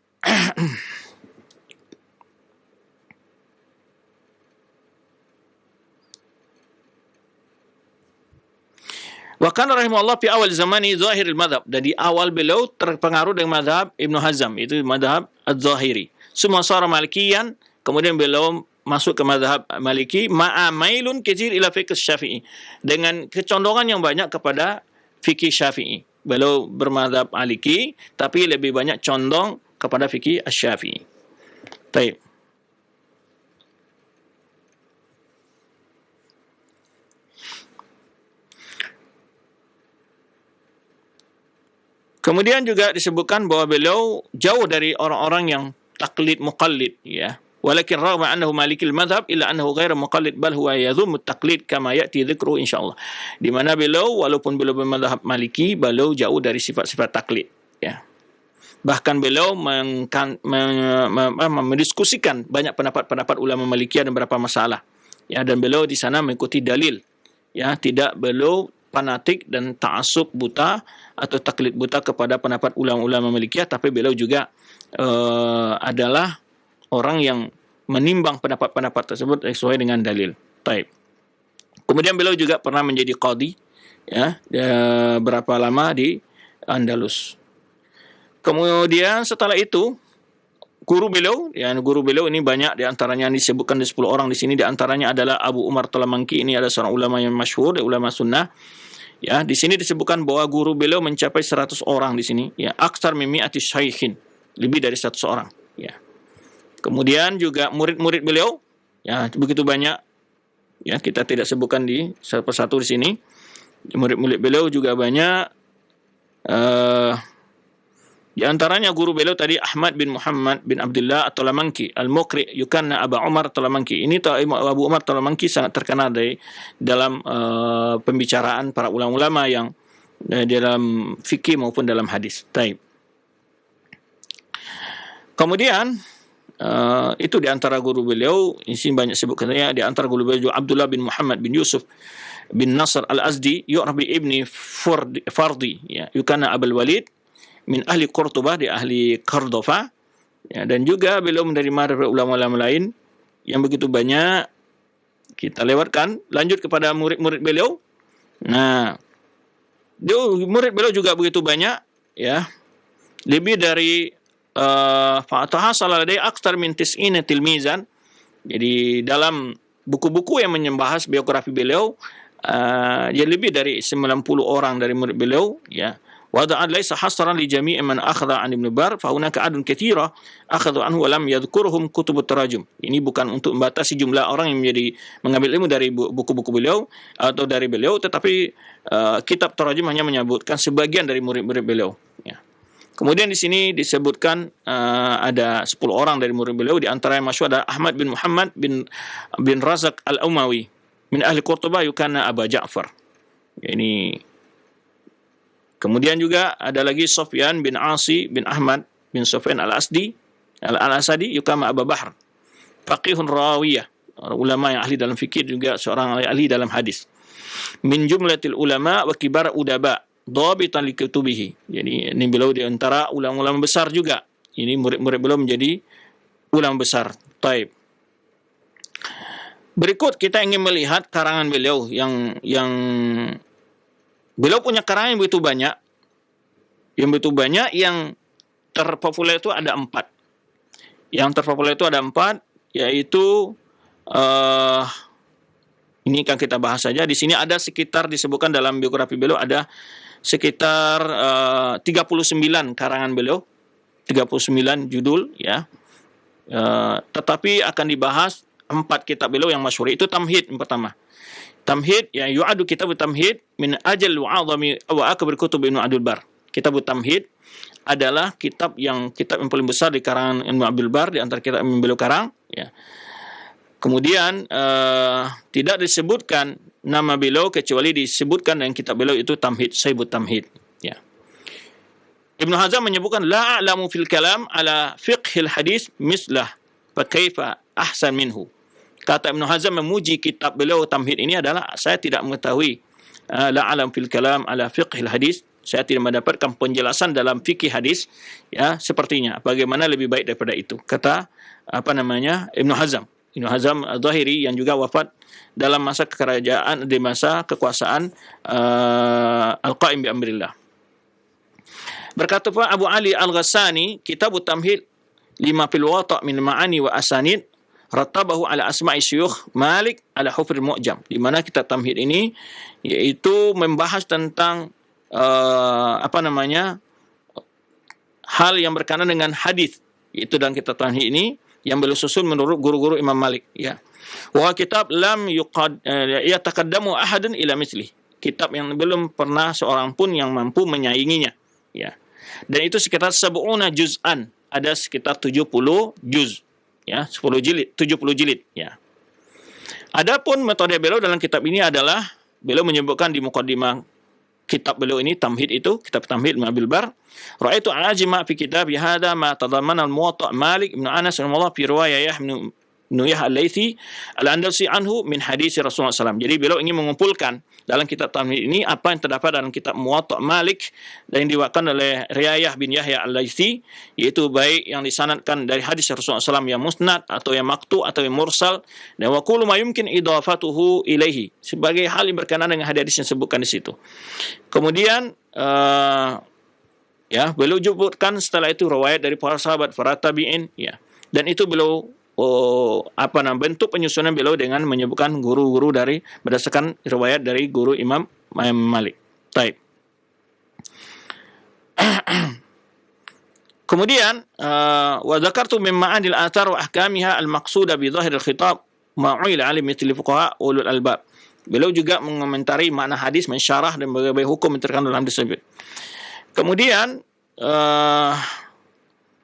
Wa kana rahimahullah fi awal zamani zahiril madhab. Dan di awal beliau terpengaruh dengan madhab Ibnu Hazm, itu madhab az-Zahiri. Summa sara malikiyan, kemudian beliau masuk ke mazhab Maliki, ma'amailun katsir ila fiqh Syafi'i, dengan kecondongan yang banyak kepada fikih Syafi'i. Beliau bermazhab Maliki tapi lebih banyak condong kepada fikih Asy-Syafi'i. Baik. Kemudian juga disebutkan bahwa beliau jauh dari orang-orang yang taklid muqallid, ya. Walakin ragma annahu malikil madhab illa annahu ghairu muqallid bal huwa yadhum at-taqlid kama ya'ti dzikru insyaallah. Di mana beliau walaupun beliau bermadhab Maliki, beliau jauh dari sifat-sifat taklid, ya. Bahkan beliau mendiskusikan banyak pendapat-pendapat ulama Malikiyah dan beberapa masalah, ya, dan beliau di sana mengikuti dalil, ya, tidak beliau fanatik dan ta'assub buta atau taklid buta kepada pendapat ulama-ulama Malikiyah, tapi beliau juga adalah orang yang menimbang pendapat-pendapat tersebut sesuai dengan dalil. Baik. Kemudian beliau juga pernah menjadi qadhi, ya, berapa lama di Andalus. Kemudian setelah itu guru beliau ini banyak, di antaranya disebutkan di 10 orang di sini, di antaranya adalah Abu Umar Talamangki. Ini adalah seorang ulama yang masyhur, ulama sunnah. Ya, di sini disebutkan bahwa guru beliau mencapai 100 orang di sini, ya, aksar min mi'ati syaikhin, lebih dari 100 orang, ya. Kemudian juga murid-murid beliau, ya, begitu banyak, ya, kita tidak sebutkan di satu persatu di sini. Murid-murid beliau juga banyak. Di antaranya guru beliau tadi Ahmad bin Muhammad bin Abdullah At-Talamangki, Al-Muqri, yukanna Abu Umar Talamangki. Ini Abu Umar Talamangki sangat terkenal dalam pembicaraan para ulama-ulama yang dalam fikih maupun dalam hadis. Taib. Kemudian itu di antara guru beliau, di sini banyak sebutkannya. Di antara guru beliau Abdullah bin Muhammad bin Yusuf bin Nasr Al-Azdi, yu'rabi ibni Fardi, ya, yukanna Abul Walid, min ahli Qurtubah, di ahli Cordova, ya, dan juga beliau menerima dari ulama-ulama lain yang begitu banyak. Kita lewatkan, lanjut kepada murid-murid beliau. Nah, murid beliau juga begitu banyak, ya, lebih dari fatahasala ladai aktsar min tis'ina tilmizan, Jadi dalam buku-buku yang membahas biografi beliau, dia lebih dari 90 orang dari murid beliau, ya. Wada'an laisa hasran li jami' man akhadha an Ibn Bar fa hunaka adun katsira akhadhu anhu wa lam yadhkurhum kutubut tarajum. Ini bukan untuk membatasi jumlah orang yang mengambil ilmu dari buku-buku beliau atau dari beliau, tetapi kitab tarajum hanya menyebutkan sebagian dari murid-murid beliau, ya. Kemudian di sini disebutkan ada 10 orang dari murid beliau, di antara yang masyhur ada Ahmad bin Muhammad bin Razak al-Umawi min ahli Qurtuba yukana Aba Ja'far. Ini kemudian juga ada lagi Sufyan bin Asi bin Ahmad bin Sufyan al-Asadi yukama Aba Bahr. Faqihun rawiyah, ulama yang ahli dalam fikih, juga seorang ahli dalam hadis. Min jumlatil ulama wa kibar udaba dhabitan li kutubihi. Jadi ini beliau di antara ulama-ulama besar juga. Ini murid-murid beliau menjadi ulama besar. Taib. Berikut kita ingin melihat karangan beliau yang beliau punya karangan yang begitu banyak. Yang terpopuler itu ada 4. Yang terpopuler itu ada 4, yaitu ini kan kita bahas saja. Di sini ada sekitar, disebutkan dalam biografi beliau ada sekitar 39 karangan beliau, 39 judul, ya. Tetapi akan dibahas 4 kitab beliau yang masyhur. Itu Tamhid yang pertama. Tamhid, ya, yu'adu kitab Tamhid min ajal wa 'azami wa akbar kutub Ibnu Abdul Bar. Kitab Tamhid adalah kitab yang paling besar di karangan Ibnu Abdul Bar, di antara kitab yang beliau karang, ya. Kemudian tidak disebutkan nama beliau kecuali disebutkan dalam kitab beliau itu Tamhid, Sahibut Tamhid, ya. Ibnu Hazm menyebutkan la a'lamu fil kalam ala fiqhil hadis mislah fa kaifa ahsan minhu. Kata Ibnu Hazm memuji kitab beliau Tamhid ini adalah, saya tidak mengetahui la a'lam fil kalam ala fiqhil hadis, saya tidak mendapatkan penjelasan dalam fikih hadis, ya, sepertinya. Bagaimana lebih baik daripada itu? Kata Ibnu Hazm. Ibnu Hazm Al-Zahiri yang juga wafat dalam masa kerajaan, di masa kekuasaan Al-Qaim bi amrillah. Berkata Abu Ali Al-Ghassani, kitab Tamhid lima fil wata' min ma'ani wa asanid rattabahu ala asma'i syuyukh Malik ala hufril mu'jam. Di mana kitab Tamhid ini yaitu membahas tentang hal yang berkenaan dengan hadis, yaitu dalam kitab Tamhid ini yang beliau susun menurut guru-guru Imam Malik, ya. Wa kitab lam yataqaddamu ahadun ila misli. Kitab yang belum pernah seorang pun yang mampu menyainginya, ya. Dan itu sekitar 70 juz'an, ada sekitar 70 juz, ya, 10 jilid, 70 jilid, ya. Adapun metode beliau dalam kitab ini adalah beliau menyebutkan di muqaddimah kitab beliau ini Tamhid, itu kitab Tamhid Ibnu Abdul Bar, ra'aitu al-ajma fi kitab hadha ma tadammana al-muwatta' Malik ibn Anas rahimahullah fi riwayah Ibnu Yahya al-Laitsi al-Andalusi anhu min hadis Rasulullah SAW. Jadi beliau ingin mengumpulkan dalam kitab Tamhid ini apa yang terdapat dalam kitab Muwatta' Malik dan yang diwakilkan oleh Riwayah bin Yahya al-Laitsi, yaitu baik yang disanadkan dari hadis Rasulullah SAW yang musnad atau yang maqtu atau yang mursal, dan wa kullu ma yumkin idafatuhu ilaihi, sebagai hal yang berkenaan dengan hadis yang disebutkan di situ. Kemudian ya, beliau sebutkan setelah itu riwayat dari para sahabat, para tabi'in, ya. Dan itu beliau bentuk penyusunan beliau dengan menyebutkan guru-guru dari berdasarkan riwayat dari guru Imam Malik. Baik. Kemudian wa dzakartu min ma'anil athar wa ahkamiha al-maqsuda bi dhahir al-khitab ma'ila alim mithli fuqaha ulul albab. Beliau juga mengomentari makna hadis, mensyarah dan berbagai hukum yang terkandung dalam tersebut. Kemudian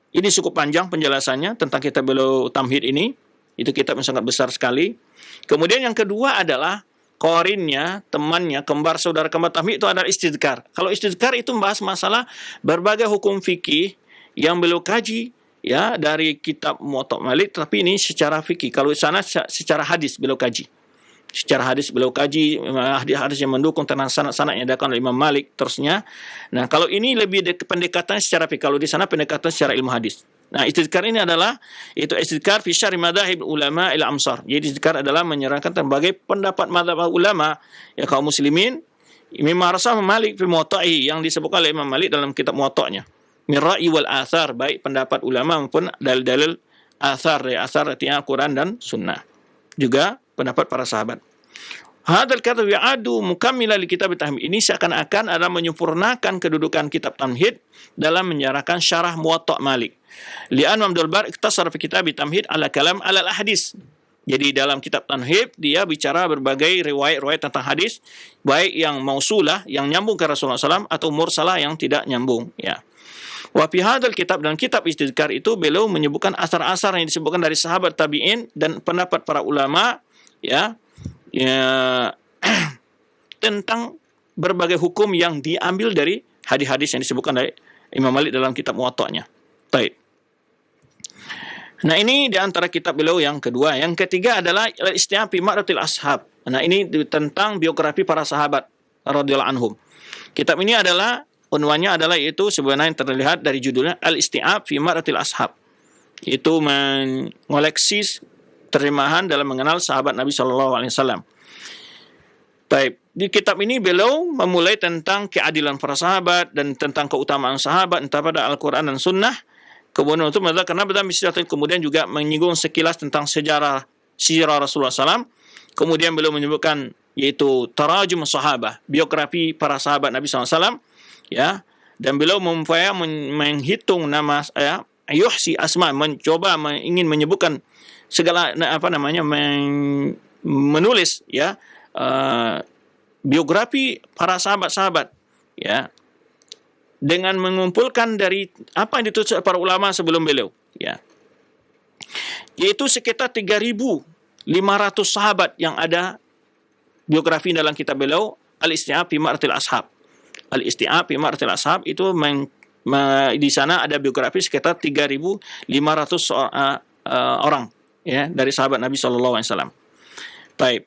ini cukup panjang penjelasannya tentang kitab beliau Tamhid ini. Itu kitab yang sangat besar sekali. Kemudian yang kedua adalah korinnya, temannya, saudara kembar Tamhid itu adalah Istidkar. Kalau Istidkar itu membahas masalah berbagai hukum fikih yang beliau kaji, ya, dari kitab Muwatta' Malik, tapi ini secara fikih. Kalau di sana secara hadis beliau kaji. Secara hadis beliau kaji hadis yang mendukung tentang sanad-sanad yang diadakan oleh Imam Malik terusnya. Nah, kalau ini lebih pendekatannya secara fikih, kalau di sana pendekatan secara ilmu hadis. Nah, istidkar ini adalah itu istidkar fi syarh madzhab ulama ila amsar. Jadi istidkar adalah menyerahkan berbagai pendapat mazhab ulama ya kaum muslimin mimma rasah Malik fi Muwatta'i, yang disebutkan oleh Imam Malik dalam kitab Muwatta'nya. Min ra'i wal athar, baik pendapat ulama maupun dalil-dalil Athar, ya, athar artinya Quran dan Sunnah. Juga pendapat para sahabat. Hadal kata wi'adu mukammila li kitab tamhid. Ini seakan-akan adalah menyempurnakan kedudukan kitab tamhid dalam menyarahkan syarah Muwatta' Malik. Li'an Abdul Bar ikhtasar fi kitab tamhid ala kalam ala hadis. Jadi dalam kitab tamhid dia bicara berbagai riwayat-riwayat tentang hadis, baik yang mausulah yang nyambung ke Rasulullah SAW atau mursalah yang tidak nyambung, ya. Wa fi hadzal kitab, dan kitab istizkar itu beliau menyebutkan asar-asar yang disebutkan dari sahabat tabi'in dan pendapat para ulama, ya tentang berbagai hukum yang diambil dari hadis-hadis yang disebutkan dari Imam Malik dalam kitab Muwatta'nya. Baik. Nah, ini di antara kitab beliau yang kedua. Yang ketiga adalah Al-Isti'ab fi Ma'rifatil Ashab. Nah, ini tentang biografi para sahabat radhiyallahu anhum. Kitab ini adalah unwannya adalah yaitu sebenarnya yang terlihat dari judulnya Al-Isti'ab fi Ma'rifatil Ashab. Itu mengoleksi terjemahan dalam mengenal sahabat Nabi SAW. Baik, di kitab ini beliau memulai tentang keadilan para sahabat dan tentang keutamaan sahabat entah pada Al-Quran dan Sunnah. Kemudian untuk karena kemudian juga menyinggung sekilas tentang sejarah sirah Rasulullah SAW. Kemudian beliau menyebutkan yaitu tarajum sahabah, biografi para sahabat Nabi SAW, ya. Dan beliau menghitung nama, ya, yuhsi asma, mencoba ingin menyebutkan segala menulis, ya, biografi para sahabat-sahabat, ya, dengan mengumpulkan dari apa yang ditulis para ulama sebelum beliau, ya, yaitu sekitar 3.500 sahabat yang ada biografi dalam kitab beliau Al-Isti'ab fi Ma'rifatil Ashab. Al-Isti'ab fi Ma'rifatil Ashab itu di sana ada biografi sekitar 3.500 orang, ya, dari sahabat Nabi SAW. Baik.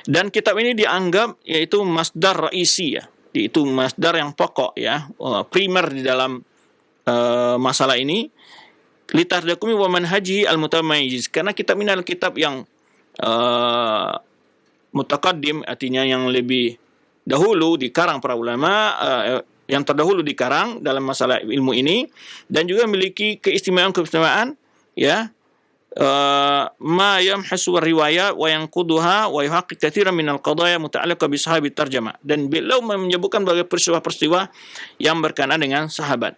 Dan kitab ini dianggap yaitu masdar raisi, ya, yaitu masdar yang pokok, ya, primer di dalam masalah ini. Litardakumi wa manhaji al-mutamayyiz, karena kitab ini adalah kitab yang mutaqaddim, artinya yang lebih dahulu dikarang para ulama, yang terdahulu dikarang dalam masalah ilmu ini, dan juga memiliki keistimewaan, ya, ma yamhasu riwayat wa yanquduha wa yuhaqqiq katsiran min al-qadaya muta'alliqah bi sahabi tarjamah, dan beliau menyebutkan berbagai peristiwa-peristiwa yang berkenaan dengan sahabat.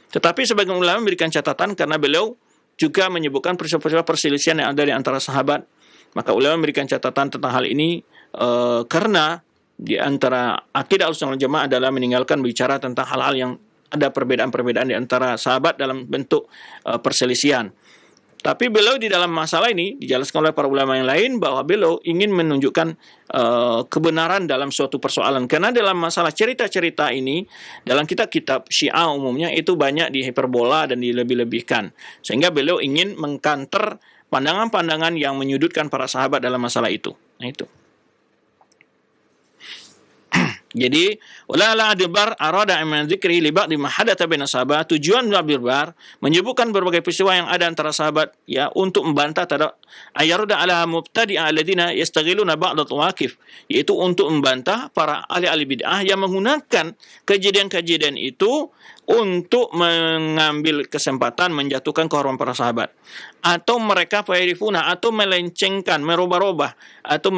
Tetapi sebagian ulama memberikan catatan karena beliau juga menyebutkan peristiwa-peristiwa perselisihan yang ada di antara sahabat. Maka ulama memberikan catatan tentang hal ini karena di antara akidah Ahlussunnah wal Jamaah adalah meninggalkan bicara tentang hal-hal yang ada perbedaan-perbedaan di antara sahabat dalam bentuk perselisihan. Tapi beliau di dalam masalah ini dijelaskan oleh para ulama yang lain bahwa beliau ingin menunjukkan kebenaran dalam suatu persoalan. Karena dalam masalah cerita-cerita ini, dalam kitab-kitab Syiah umumnya itu banyak dihiperbola dan dilebih-lebihkan. Sehingga beliau ingin mengkanter pandangan-pandangan yang menyudutkan para sahabat dalam masalah itu. Nah, itu. Jadi, ulama Abdul Bar arada min dzikri li ba'd ma hadatha baina sahabat. Tujuan Abdul Bar menyebutkan berbagai peristiwa yang ada antara sahabat, ya, untuk membantah terhadap ayarda ala mubtadi'a alladziina yastaghiluna ba'd tawaqif, yaitu untuk membantah para ahli-ahli bid'ah yang menggunakan kejadian-kejadian itu untuk mengambil kesempatan menjatuhkan kehormatan para sahabat, atau mereka fairifuna, atau melencengkan, merubah-rubah, atau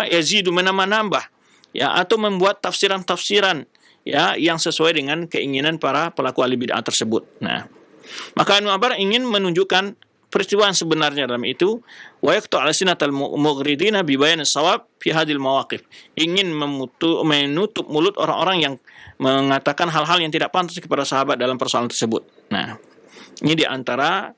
yazidu, menambah-nambah, ya, atau membuat tafsiran-tafsiran, ya, yang sesuai dengan keinginan para pelaku ahli bid'ah tersebut. Nah, maka Ibnu Abbar ingin menunjukkan peristiwa yang sebenarnya dalam itu, wa yaqtu' al-sinatal mughridina bi bayan as-shawab fi hadhil mawaqif. Ingin menutup mulut orang-orang yang mengatakan hal-hal yang tidak pantas kepada sahabat dalam persoalan tersebut. Nah, ini di antara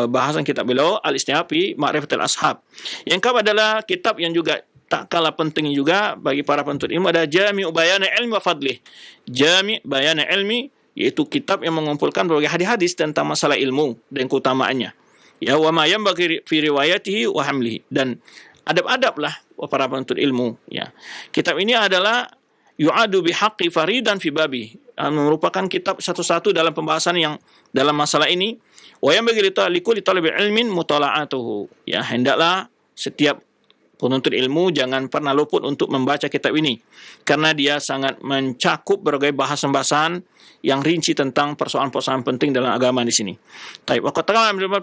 bahasan kitab beliau Al-Isti'ab fi Ma'rifatil Ashab. Yang kedua adalah kitab yang juga tak kalah penting juga bagi para penuntut ilmu, ada Jami' Bayan Ilmi wa Fadlih. Jami' Bayan Ilmi, yaitu kitab yang mengumpulkan berbagai hadis-hadis tentang masalah ilmu dan keutamaannya. Ya, wa ma yanbaghi fi riwayatihi wa hamlihi, dan adab-adablah para penuntut ilmu, ya. Kitab ini adalah yu'adu bihaqqi faridan fi babi, merupakan kitab satu-satu dalam pembahasan yang dalam masalah ini. Wa yanbaghi li talibi ilmin mutala'atuhu, ya, hendaklah setiap Penuntut ilmu jangan pernah luput untuk membaca kitab ini karena dia sangat mencakup berbagai bahasan-bahasan yang rinci tentang persoalan-persoalan penting dalam agama di sini. Baik, wa qad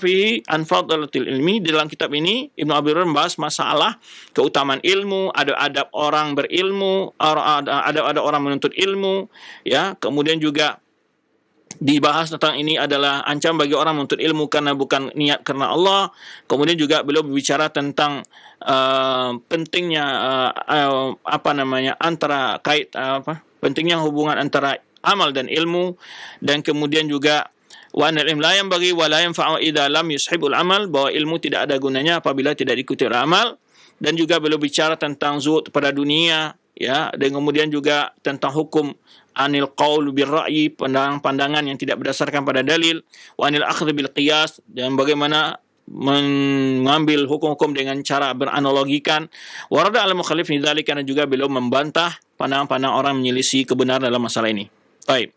fihi an fadlatil ilmi. Dalam kitab ini Ibnu Abdul Bar membahas masalah keutamaan ilmu, ada adab orang berilmu, ada orang menuntut ilmu, ya. Kemudian juga dibahas tentang ini adalah ancaman bagi orang menuntut ilmu karena bukan niat karena Allah. Kemudian juga beliau berbicara tentang pentingnya antara pentingnya hubungan antara amal dan ilmu, dan kemudian juga wa anal ilm la yanbaghi wa la yanfa'u idza lam yushibul amal, bahwa ilmu tidak ada gunanya apabila tidak diikuti oleh amal. Dan juga beliau bicara tentang zuhud pada dunia, ya, dan kemudian juga tentang hukum anil qaul bil ra'yi, pandangan yang tidak berdasarkan pada dalil, wa anil akhdh bil qiyas, dan bagaimana mengambil hukum-hukum dengan cara beranalogikan, wa rada al mukhalif fi dzalika, dan juga beliau membantah pandangan-pandangan orang menyelisih kebenaran dalam masalah ini. Baik.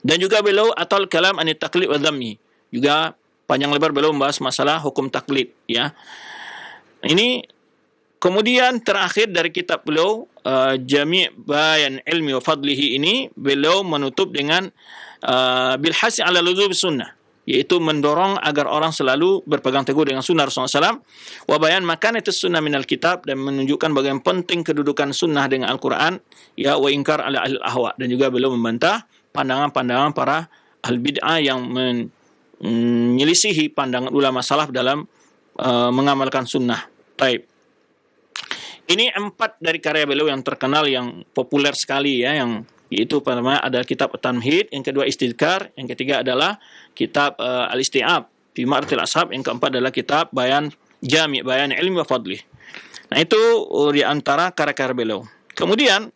Dan juga beliau atal kalam anit taqlid wa dhammi, juga panjang lebar beliau membahas masalah hukum taklid, ya. Ini kemudian terakhir dari kitab beliau Jami' Bayan Ilmi wa Fadlihi ini, beliau menutup dengan bil hasi ala luzum sunnah, yaitu mendorong agar orang selalu berpegang teguh dengan sunnah Rasulullah SAW, wa bayan makanatus sunnah minal kitab, dan menunjukkan bagaimana penting kedudukan sunnah dengan Al-Quran, ya, wa ingkar ala ahli ahwa, dan juga beliau membantah pandangan-pandangan para ahli bid'ah yang menyelisihi pandangan ulama salaf dalam mengamalkan sunnah. Baik. Ini 4 dari karya beliau yang terkenal, yang populer sekali, ya, yang yaitu pertama adalah kitab At-Tamhid, yang kedua Istidkar, yang ketiga adalah kitab Al-Isti'ab fi Ma'rifatil Ashab, yang keempat adalah kitab Jami' Bayan Ilmi wa Fadlih. Nah, itu di antara karya-karya beliau. Kemudian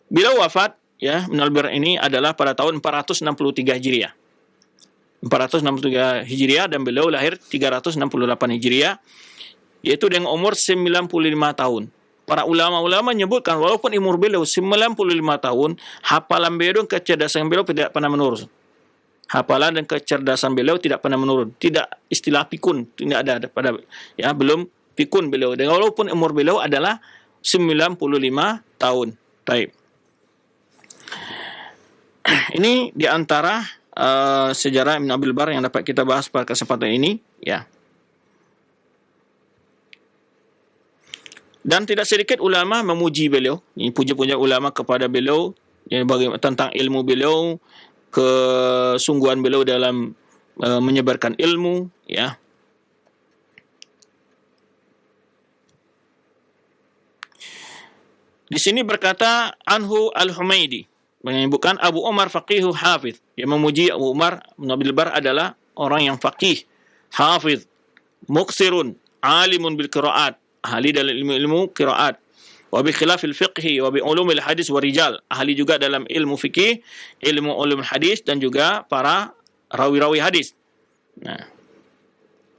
beliau wafat, ya, Ibnu Abdul Bar ini adalah pada tahun 463 Hijriah. 463 Hijriah, dan beliau lahir 368 Hijriah, yaitu dengan umur 95 tahun. Para ulama-ulama menyebutkan walaupun umur beliau 95 tahun, hafalan beliau dan kecerdasan beliau tidak pernah menurun. Hafalan dan kecerdasan beliau tidak pernah menurun. Tidak istilah pikun, tidak ada pada, ya, belum pikun beliau. Dan walaupun umur beliau adalah 95 tahun. Baik. Ini di antara sejarah Ibnu Abdul Bar yang dapat kita bahas pada kesempatan ini, ya. Dan tidak sedikit ulama memuji beliau, ini puja-puja ulama kepada beliau, ya, tentang ilmu beliau, kesungguhan beliau dalam menyebarkan ilmu, ya. Di sini berkata Anhu Al-Humaidi, menyebutkan Abu Umar faqihu hafiz, yang memuji Abu Umar bin Abdul Bar adalah orang yang faqih, hafiz, muqsirun, alimun bil qiraat, ahli dalam ilmu qiraat, wa bi khilafil fiqhi wa bi ulumil hadis wa rijal, ahli juga dalam ilmu fikih, ilmu ulumul hadis, dan juga para rawi-rawi hadis. Nah,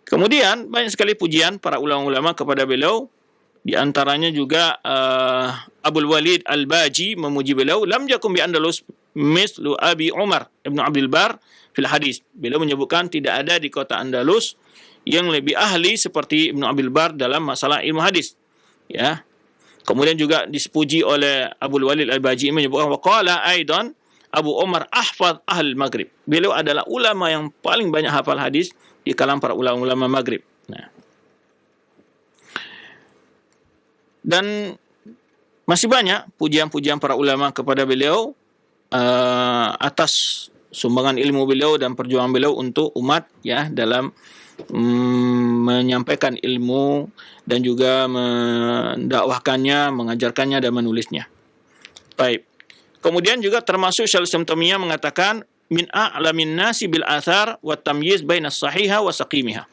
kemudian banyak sekali pujian para ulama-ulama kepada beliau. Di antaranya juga Abul Walid Al-Baji memuji beliau, lam yakum bi Andalus mislu Abi Umar Ibnu Abdul Bar fil hadis. Beliau menyebutkan tidak ada di kota Andalus yang lebih ahli seperti Ibnu Abdul Bar dalam masalah ilmu hadis, ya. Kemudian juga dipuji oleh Abul Walid Al-Baji menyebutkan waqala aidan Abu Umar ahfaz ahl Maghrib. Beliau adalah ulama yang paling banyak hafal hadis di kalangan para ulama Maghrib. Nah, dan masih banyak pujian-pujian para ulama kepada beliau atas sumbangan ilmu beliau dan perjuangan beliau untuk umat, ya, dalam menyampaikan ilmu dan juga mendakwahkannya, mengajarkannya, dan menulisnya. Baik. Kemudian juga termasuk Syaikhul Islam Taimiyah mengatakan min a'lamin nasi bil athar wa tamyiz baina sahiha wa saqimiha.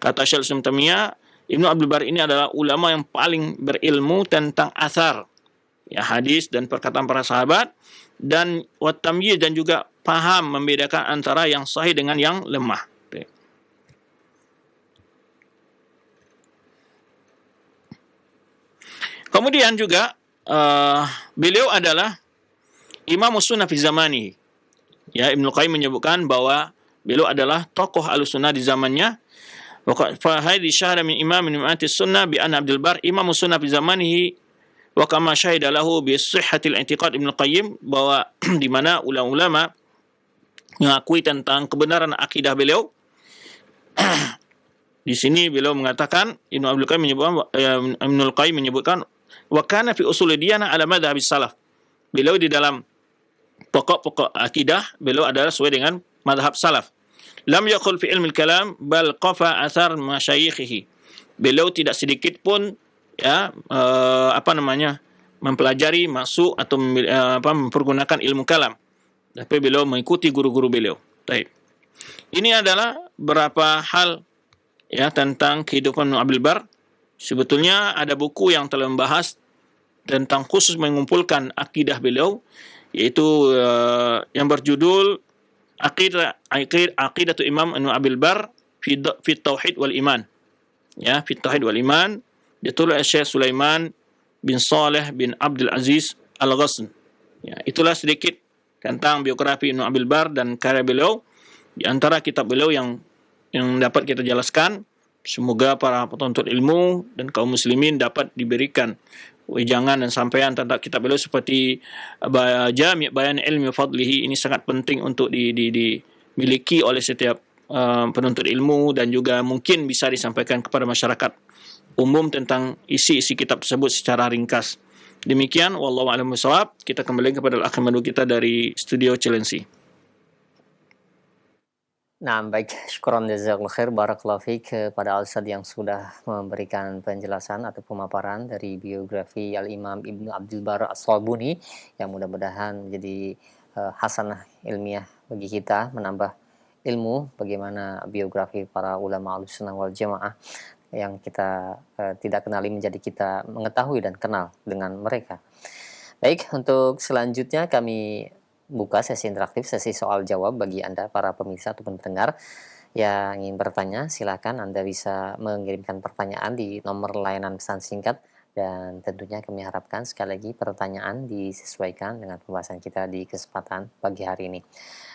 Kata Syaikhul Islam Taimiyah, Ibnu Abdul Bar ini adalah ulama yang paling berilmu tentang athar, ya, hadis dan perkataan para sahabat, dan wa tamyiz, dan juga paham membedakan antara yang sahih dengan yang lemah. Kemudian juga beliau adalah Imam Sunnah fi zamani. Ya, Ibnu Qayyim menyebutkan bahwa beliau adalah tokoh Ahlussunnah di zamannya. فهذه شهادة من إمام من أئمة السنة بأن عبد البر إمام السنة في زمانه وكما شهد له بصحة الاعتقاد Ibnu Qayyim, bahwa di mana ulama-ulama mengakui tentang kebenaran akidah beliau. Di sini beliau mengatakan, Ibnu Qayyim menyebutkan wa kana fi usul diyana ala madhhab salaf. Beliau di dalam pokok-pokok akidah beliau adalah sesuai dengan madhab salaf. Lam yaqul fi ilmi al-kalam bal qafa athar masyayikhihi. Beliau tidak sedikit pun mempelajari, masuk atau mempergunakan ilmu kalam. Tapi beliau mengikuti guru-guru beliau. Baik. Ini adalah beberapa hal tentang kehidupan Ibnu Abdul Bar. Sebetulnya ada buku yang telah membahas tentang khusus mengumpulkan akidah beliau, yaitu yang berjudul Aqidatu Imam Ibnu Abdul Bar fi Tauhid wal Iman. Fi Tauhid wal Iman, ditulis Syekh Sulaiman bin Saleh bin Abdul Aziz Al-Ghasn. Itulah sedikit tentang biografi Ibnu Abdul Bar dan karya beliau. Di antara kitab beliau yang dapat kita jelaskan, semoga para penuntut ilmu dan kaum muslimin dapat diberikan wejangan dan sampaian tentang kitab beliau seperti Jami' Bayan Ilmi Fadlihi. Ini sangat penting untuk dimiliki oleh setiap penuntut ilmu, dan juga mungkin bisa disampaikan kepada masyarakat umum tentang isi-isi kitab tersebut secara ringkas. Demikian, wallahu a'lam bishawab. Kita kembali kepada al-akh Madu kita dari studio Cilensi. Nah, baik, syukran jazakallahu khair, barakallahu fiik kepada Al-Ustadz yang sudah memberikan penjelasan atau pemaparan dari biografi Al-Imam Ibnu Abdul Bar As-Sabuni, yang mudah-mudahan menjadi hasanah ilmiah bagi kita, menambah ilmu bagaimana biografi para ulama Ahlussunnah wal Jamaah yang kita tidak kenali menjadi kita mengetahui dan kenal dengan mereka. Baik, untuk selanjutnya kami buka sesi interaktif, sesi soal jawab bagi Anda para pemirsa ataupun pendengar yang ingin bertanya. Silakan Anda bisa mengirimkan pertanyaan di nomor layanan pesan singkat, dan tentunya kami harapkan sekali lagi pertanyaan disesuaikan dengan pembahasan kita di kesempatan pagi hari ini.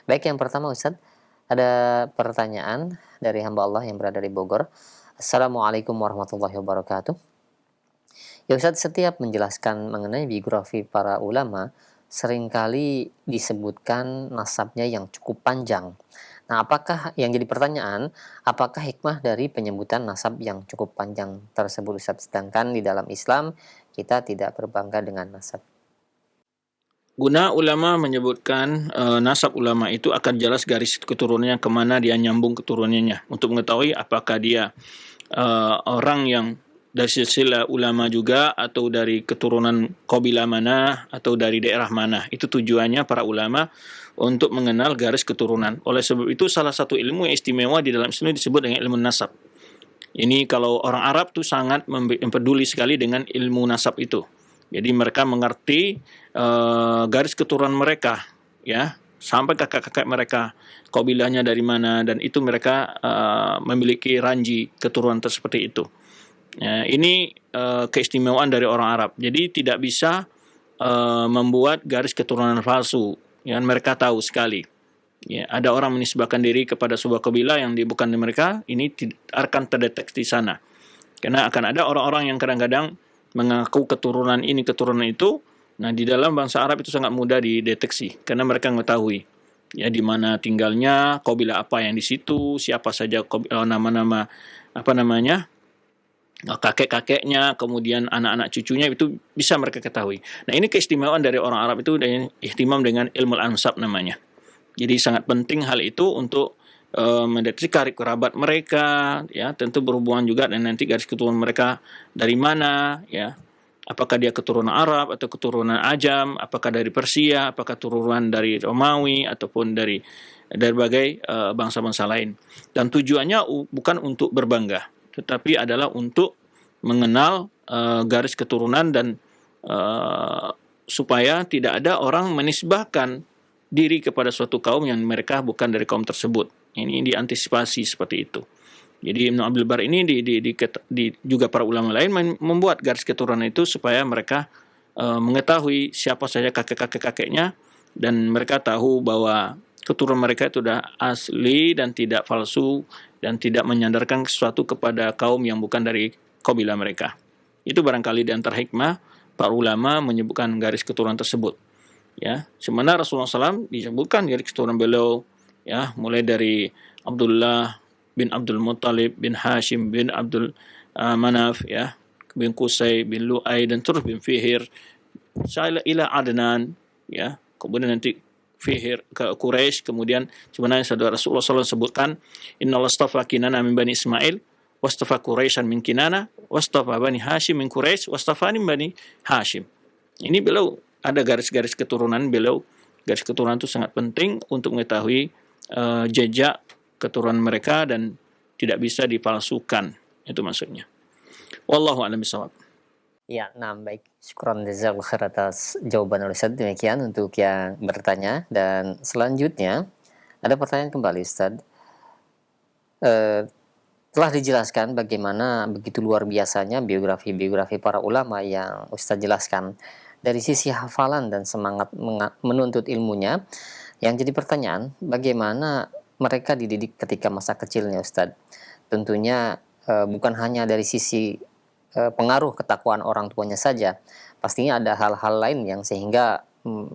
Baik, yang pertama Ustadz, ada pertanyaan dari hamba Allah yang berada di Bogor. Assalamualaikum warahmatullahi wabarakatuh. Ya Ustadz, setiap menjelaskan mengenai biografi para ulama seringkali disebutkan nasabnya yang cukup panjang. Nah, apakah yang jadi pertanyaan, apakah hikmah dari penyebutan nasab yang cukup panjang tersebut Ustaz? Sedangkan di dalam Islam kita tidak berbangga dengan nasab. Guna ulama menyebutkan nasab ulama itu akan jelas garis keturunannya, kemana dia nyambung keturunannya, untuk mengetahui apakah dia orang yang dari silsilah ulama juga, atau dari keturunan kabilah mana, atau dari daerah mana. Itu tujuannya para ulama untuk mengenal garis keturunan. Oleh sebab itu salah satu ilmu yang istimewa di dalam Islam disebut dengan ilmu nasab. Ini kalau orang Arab tuh sangat peduli sekali dengan ilmu nasab itu. Jadi mereka mengerti garis keturunan mereka, sampai kakak-kakak mereka, kabilahnya dari mana, dan itu mereka memiliki ranji keturunan seperti itu. Ini keistimewaan dari orang Arab. Jadi tidak bisa membuat garis keturunan palsu. Mereka tahu sekali. Ada orang menisbahkan diri kepada sebuah kabilah yang bukan di mereka, ini akan terdeteksi di sana. Karena akan ada orang-orang yang kadang-kadang mengaku keturunan ini, keturunan itu. Nah, di dalam bangsa Arab itu sangat mudah dideteksi, karena mereka mengetahui di mana tinggalnya, kabilah apa yang di situ, siapa saja nama-nama kakek-kakeknya, kemudian anak-anak cucunya, itu bisa mereka ketahui. Nah, ini keistimewaan dari orang Arab itu, dan ihtimam dengan ilmu ansab namanya. Jadi sangat penting hal itu untuk mendeteksi karib kerabat mereka, tentu berhubungan juga dengan nanti garis keturunan mereka dari mana, apakah dia keturunan Arab atau keturunan Ajam, apakah dari Persia, apakah turunan dari Romawi ataupun dari berbagai bangsa-bangsa lain. Dan tujuannya bukan untuk berbangga, tetapi adalah untuk mengenal garis keturunan, dan supaya tidak ada orang menisbahkan diri kepada suatu kaum yang mereka bukan dari kaum tersebut. Ini diantisipasi seperti itu. Jadi Ibnu Abdul Bar ini juga para ulama lain membuat garis keturunan itu supaya mereka mengetahui siapa saja kakek-kakeknya, dan mereka tahu bahwa keturunan mereka itu sudah asli dan tidak palsu dan tidak menyandarkan sesuatu kepada kaum yang bukan dari kabilah mereka. Itu barangkali di antara hikmah para ulama menyebutkan garis keturunan tersebut. Ya, sebenarnya Rasulullah SAW disebutkan garis keturunan beliau, ya, mulai dari Abdullah bin Abdul Muttalib bin Hashim bin Abdul Manaf, ya, bin Qusay bin Lu'ay dan terus bin Fihir ila Adnan, ya, kemudian nanti Fihir ke Quraisy, kemudian sebenarnya saudara Rasulullah SAW sebutkan innallaha astafa Kinana min bani Ismail wastafa Quraisyan min Kinana wastafa bani Hashim min Quraisy wastafani bani Hashim. Ini beliau ada garis-garis keturunan beliau. Garis keturunan itu sangat penting untuk mengetahui jejak keturunan mereka dan tidak bisa dipalsukan. Itu maksudnya. Wallahu a'lam bishawab. Ya, nah baik. Syukran jazakallahu khair atas jawaban Ustaz. Demikian untuk yang bertanya. Dan selanjutnya, ada pertanyaan kembali Ustaz. Telah dijelaskan bagaimana begitu luar biasanya biografi-biografi para ulama yang Ustaz jelaskan. Dari sisi hafalan dan semangat menuntut ilmunya, yang jadi pertanyaan, bagaimana mereka dididik ketika masa kecilnya Ustaz? Tentunya bukan hanya dari sisi pengaruh ketakwaan orang tuanya saja, pastinya ada hal-hal lain yang sehingga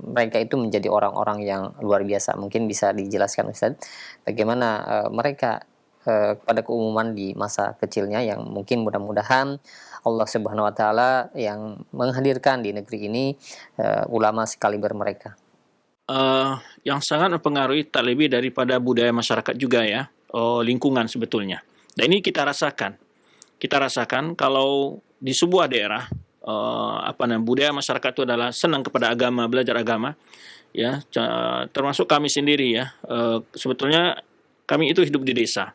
mereka itu menjadi orang-orang yang luar biasa. Mungkin bisa dijelaskan Ustaz, bagaimana mereka pada keumuman di masa kecilnya, yang mungkin mudah-mudahan Allah Subhanahu wa taala yang menghadirkan di negeri ini ulama sekaliber mereka. Yang sangat mempengaruhi tak lebih daripada budaya masyarakat juga, ya, lingkungan sebetulnya. Dan ini kita rasakan kalau di sebuah daerah budaya masyarakat itu adalah senang kepada agama, belajar agama, ya, termasuk kami sendiri, ya. Sebetulnya kami itu hidup di desa,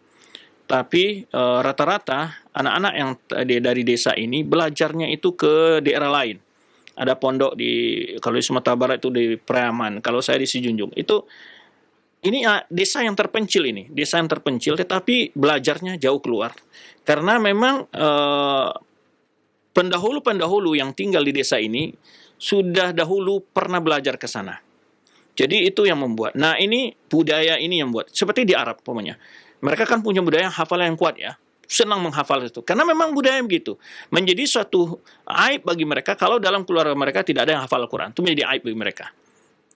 tapi rata-rata anak-anak yang dari desa ini belajarnya itu ke daerah lain. Ada pondok kalau di Sumatera Barat itu di Priaman, kalau saya di Sijunjung. Ini desa yang terpencil, tetapi belajarnya jauh keluar. Karena memang pendahulu-pendahulu yang tinggal di desa ini sudah dahulu pernah belajar ke sana. Jadi itu yang membuat. Nah, ini budaya ini yang membuat. Seperti di Arab umpamanya. Mereka kan punya budaya hafalan yang kuat, ya. Senang menghafal itu. Karena memang budaya begitu. Menjadi suatu aib bagi mereka kalau dalam keluarga mereka tidak ada yang hafal Al-Quran. Itu menjadi aib bagi mereka.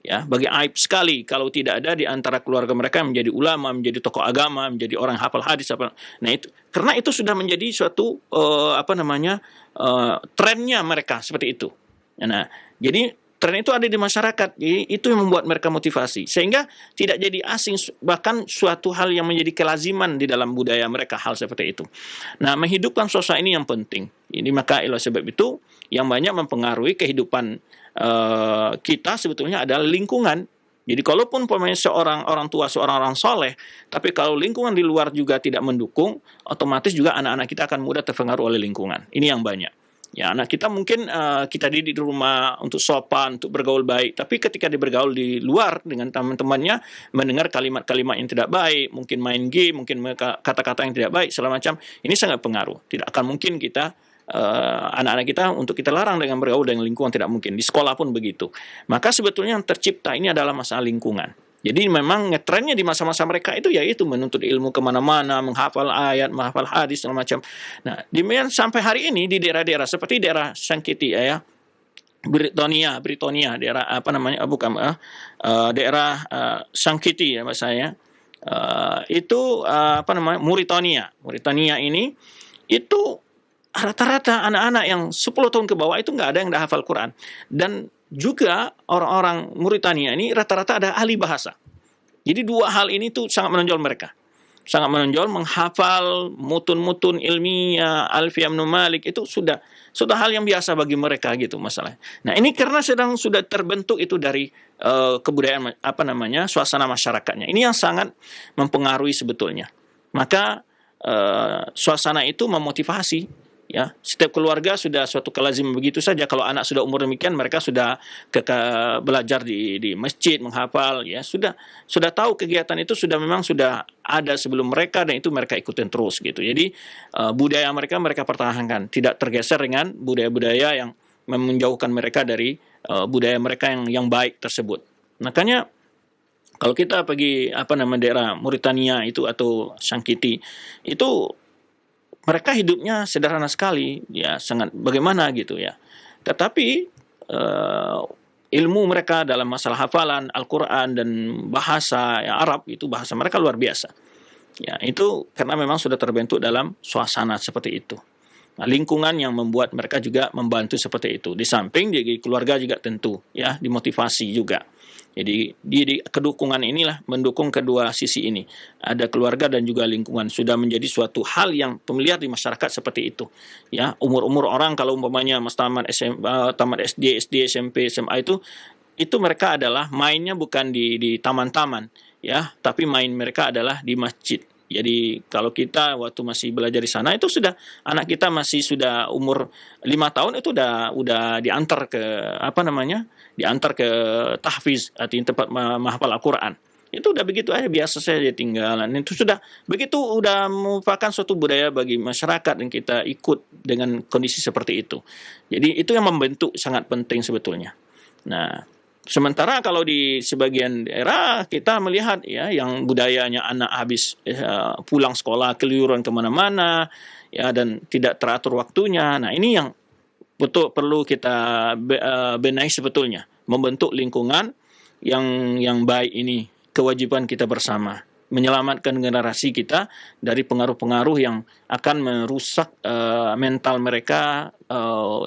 Ya, bagi aib sekali kalau tidak ada di antara keluarga mereka yang menjadi ulama, menjadi tokoh agama, menjadi orang hafal hadis apa. Nah, itu karena itu sudah menjadi suatu trennya mereka seperti itu. Nah, jadi tren itu ada di masyarakat. Jadi itu yang membuat mereka motivasi sehingga tidak jadi asing, bahkan suatu hal yang menjadi kelaziman di dalam budaya mereka hal seperti itu. Nah, menghidupkan suasana ini yang penting. Ini maka oleh sebab itu yang banyak mempengaruhi kehidupan kita sebetulnya adalah lingkungan. Jadi kalaupun pemain seorang orang tua, seorang orang soleh, tapi kalau lingkungan di luar juga tidak mendukung, otomatis juga anak-anak kita akan mudah terpengaruh oleh lingkungan. Ini yang banyak. Ya, anak kita mungkin kita didik di rumah untuk sopan, untuk bergaul baik, tapi ketika dia bergaul di luar dengan teman-temannya, mendengar kalimat-kalimat yang tidak baik, mungkin main game, mungkin kata-kata yang tidak baik, segala macam, ini sangat pengaruh. Tidak akan mungkin kita anak-anak kita untuk kita larang dengan bergaul dengan lingkungan, tidak mungkin. Di sekolah pun begitu. Maka sebetulnya yang tercipta ini adalah masalah lingkungan. Jadi memang ngetrennya di masa-masa mereka itu yaitu menuntut ilmu kemana-mana, menghafal ayat, menghafal hadis, segala macam. Nah, sampai hari ini di daerah-daerah seperti daerah Sangkiti, ya, Britania, daerah daerah Sangkiti, ya bahasanya, itu Mauritania ini itu rata-rata anak-anak yang 10 tahun ke bawah itu nggak ada yang dah hafal Quran. Dan juga orang-orang Mauritania ini rata-rata ada ahli bahasa. Jadi dua hal ini tuh sangat menonjol mereka. Sangat menonjol, menghafal mutun-mutun ilmiah, Alfiyah Ibnu Malik, itu sudah hal yang biasa bagi mereka gitu masalahnya. Nah, ini karena sudah terbentuk itu dari kebudayaan suasana masyarakatnya. Ini yang sangat mempengaruhi sebetulnya. Maka suasana itu memotivasi. Ya, setiap keluarga sudah suatu kelaziman begitu saja. Kalau anak sudah umur demikian, mereka sudah belajar di masjid, menghafal, ya, sudah tahu kegiatan itu memang sudah ada sebelum mereka, dan itu mereka ikutin terus gitu. Jadi budaya mereka pertahankan, tidak tergeser dengan budaya-budaya yang menjauhkan mereka dari budaya mereka yang baik tersebut. Makanya Kalau kita pergi daerah Mauritania itu atau Sangkiti, itu mereka hidupnya sederhana sekali, ya sangat bagaimana gitu ya. Tetapi eh, ilmu mereka dalam masalah hafalan Al-Quran dan bahasa ya, Arab itu bahasa mereka luar biasa. Ya, itu karena memang sudah terbentuk dalam suasana seperti itu. Nah, lingkungan yang membuat mereka juga membantu seperti itu. Di samping dari keluarga juga tentu, ya, dimotivasi juga. Jadi di kedukungan inilah mendukung kedua sisi ini. Ada keluarga dan juga lingkungan sudah menjadi suatu hal yang familiar di masyarakat seperti itu. Ya, umur-umur orang kalau umpamanya mas tamat tamat SD, SMP, SMA itu mereka adalah mainnya bukan di taman-taman, ya, tapi main mereka adalah di masjid. Jadi kalau kita waktu masih belajar di sana itu sudah anak kita masih sudah umur 5 tahun itu udah diantar ke diantar ke tahfiz atau tempat menghafal Al-Qur'an. Itu udah begitu aja biasa saja tinggalan. Itu sudah begitu udah merupakan suatu budaya bagi masyarakat dan kita ikut dengan kondisi seperti itu. Jadi itu yang membentuk sangat penting sebetulnya. Nah, sementara kalau di sebagian daerah kita melihat ya yang budayanya anak habis pulang sekolah keluyuran kemana-mana ya dan tidak teratur waktunya. Nah ini yang betul perlu kita benahi sebetulnya, membentuk lingkungan yang baik ini kewajiban kita bersama menyelamatkan generasi kita dari pengaruh-pengaruh yang akan merusak mental mereka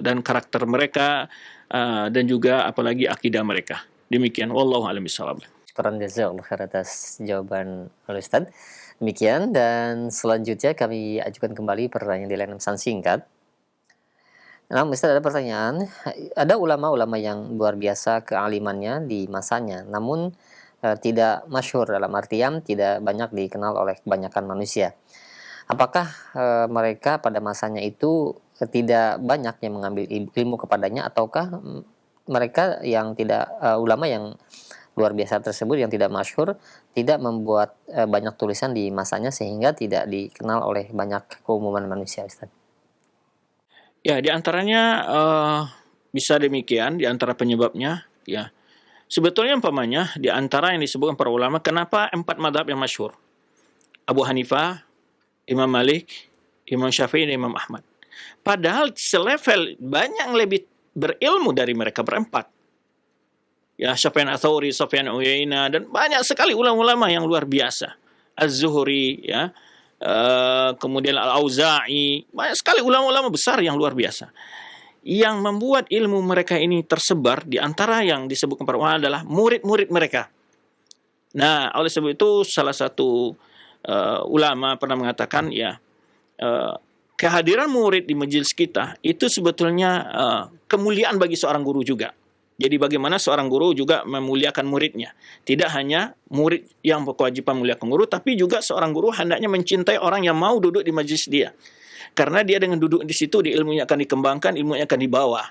dan karakter mereka. Dan juga apalagi akidah mereka. Demikian, wallahu a'lam bishawab. Syukran jazakallahu khair atas jawaban Ustaz. Demikian dan selanjutnya kami ajukan kembali pertanyaan di layanan pesan singkat. Nah, Ustaz ada pertanyaan, ada ulama-ulama yang luar biasa kealimannya di masanya, namun tidak masyhur dalam artian tidak banyak dikenal oleh kebanyakan manusia. Apakah mereka pada masanya itu tidak banyak yang mengambil ilmu kepadanya ataukah mereka yang tidak ulama yang luar biasa tersebut yang tidak masyhur tidak membuat banyak tulisan di masanya sehingga tidak dikenal oleh banyak keumuman manusia, Ustaz? Ya, di antaranya bisa demikian, di antara penyebabnya ya. Sebetulnya umpamanya di antara yang disebutkan para ulama, kenapa 4 mazhab yang masyhur? Abu Hanifah, Imam Malik, Imam Syafi'i, dan Imam Ahmad. Padahal selevel banyak yang lebih berilmu dari mereka berempat. Ya, Sufyan Ats-Tsauri, Sufyan Uyainah, dan banyak sekali ulama-ulama yang luar biasa. Az-Zuhri, ya, kemudian Al-Auza'i, banyak sekali ulama-ulama besar yang luar biasa. Yang membuat ilmu mereka ini tersebar di antara yang disebutkan para ulama adalah murid-murid mereka. Nah, oleh sebab itu salah satu ulama pernah mengatakan ya kehadiran murid di majelis kita itu sebetulnya kemuliaan bagi seorang guru juga. Jadi bagaimana seorang guru juga memuliakan muridnya. Tidak hanya murid yang berkewajiban memuliakan guru, tapi juga seorang guru hendaknya mencintai orang yang mau duduk di majelis dia. Karena dia dengan duduk di situ, di ilmunya akan dikembangkan, ilmunya akan dibawa.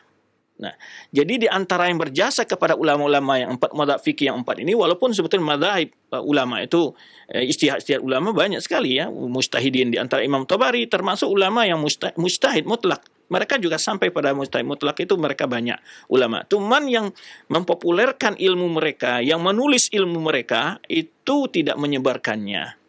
Nah, jadi di antara yang berjasa kepada ulama-ulama yang 4 mazhab fikih yang 4 ini, walaupun sebetulnya mazhab ulama itu ijtihad ulama banyak sekali ya, mujtahidin di antara Imam Tabari termasuk ulama yang mujtahid mutlak. Mereka juga sampai pada mujtahid mutlak itu mereka banyak ulama. Cuman yang mempopulerkan ilmu mereka, yang menulis ilmu mereka itu tidak menyebarkannya.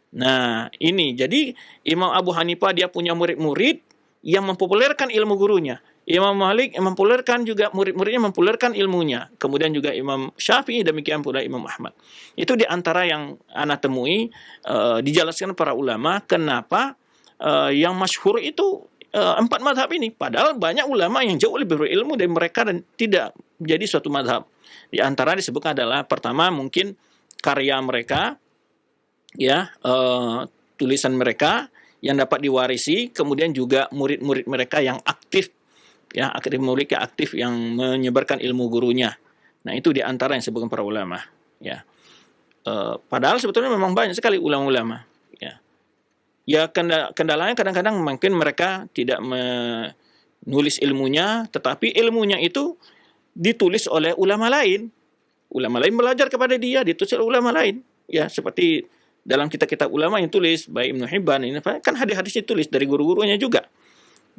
Nah, ini jadi Imam Abu Hanifah dia punya murid-murid yang mempopulerkan ilmu gurunya. Imam Malik mempopulerkan juga murid-muridnya mempopulerkan ilmunya. Kemudian juga Imam Syafi'i, demikian pula Imam Ahmad. Itu di antara yang anak temui dijelaskan para ulama kenapa yang masyhur itu 4 mazhab ini. Padahal banyak ulama yang jauh lebih berilmu dari mereka dan tidak menjadi suatu mazhab. Di antara disebutkan adalah pertama mungkin karya mereka, ya, tulisan mereka yang dapat diwarisi, kemudian juga murid-murid mereka yang aktif, ya, murid yang aktif yang menyebarkan ilmu gurunya. Nah, itu di antara yang disebutkan para ulama, ya. Padahal sebetulnya memang banyak sekali ulama-ulama, ya. Ya, kendalanya kadang-kadang mungkin mereka tidak menulis ilmunya, tetapi ilmunya itu ditulis oleh ulama lain. Ulama lain belajar kepada dia, ditulis oleh ulama lain. Ya, seperti dalam kitab-kitab ulama yang tulis, baik Ibnu Hibban, ini kan hadis-hadis ditulis dari guru-gurunya juga.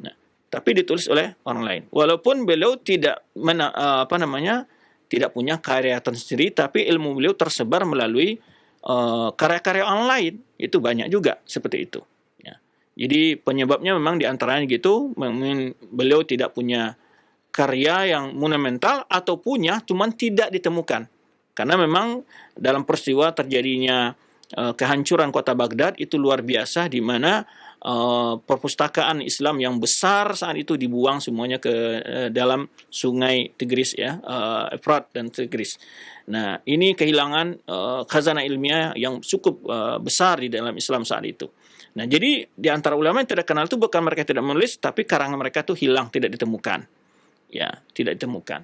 Nah, tapi ditulis oleh orang lain. Walaupun beliau tidak tidak punya karya tersendiri, tapi ilmu beliau tersebar melalui karya-karya orang lain. Itu banyak juga seperti itu. Ya. Jadi penyebabnya memang diantaranya gitu, beliau tidak punya karya yang monumental atau punya, cuman tidak ditemukan. Karena memang dalam peristiwa terjadinya kehancuran kota Baghdad itu luar biasa, di mana perpustakaan Islam yang besar saat itu dibuang semuanya ke dalam sungai Tigris, ya, Efrat dan Tigris. Nah, ini kehilangan khazanah ilmiah yang cukup besar di dalam Islam saat itu. Nah, jadi di antara ulama yang tidak kenal itu bukan mereka tidak menulis, tapi karangan mereka itu hilang, tidak ditemukan. Ya, tidak ditemukan.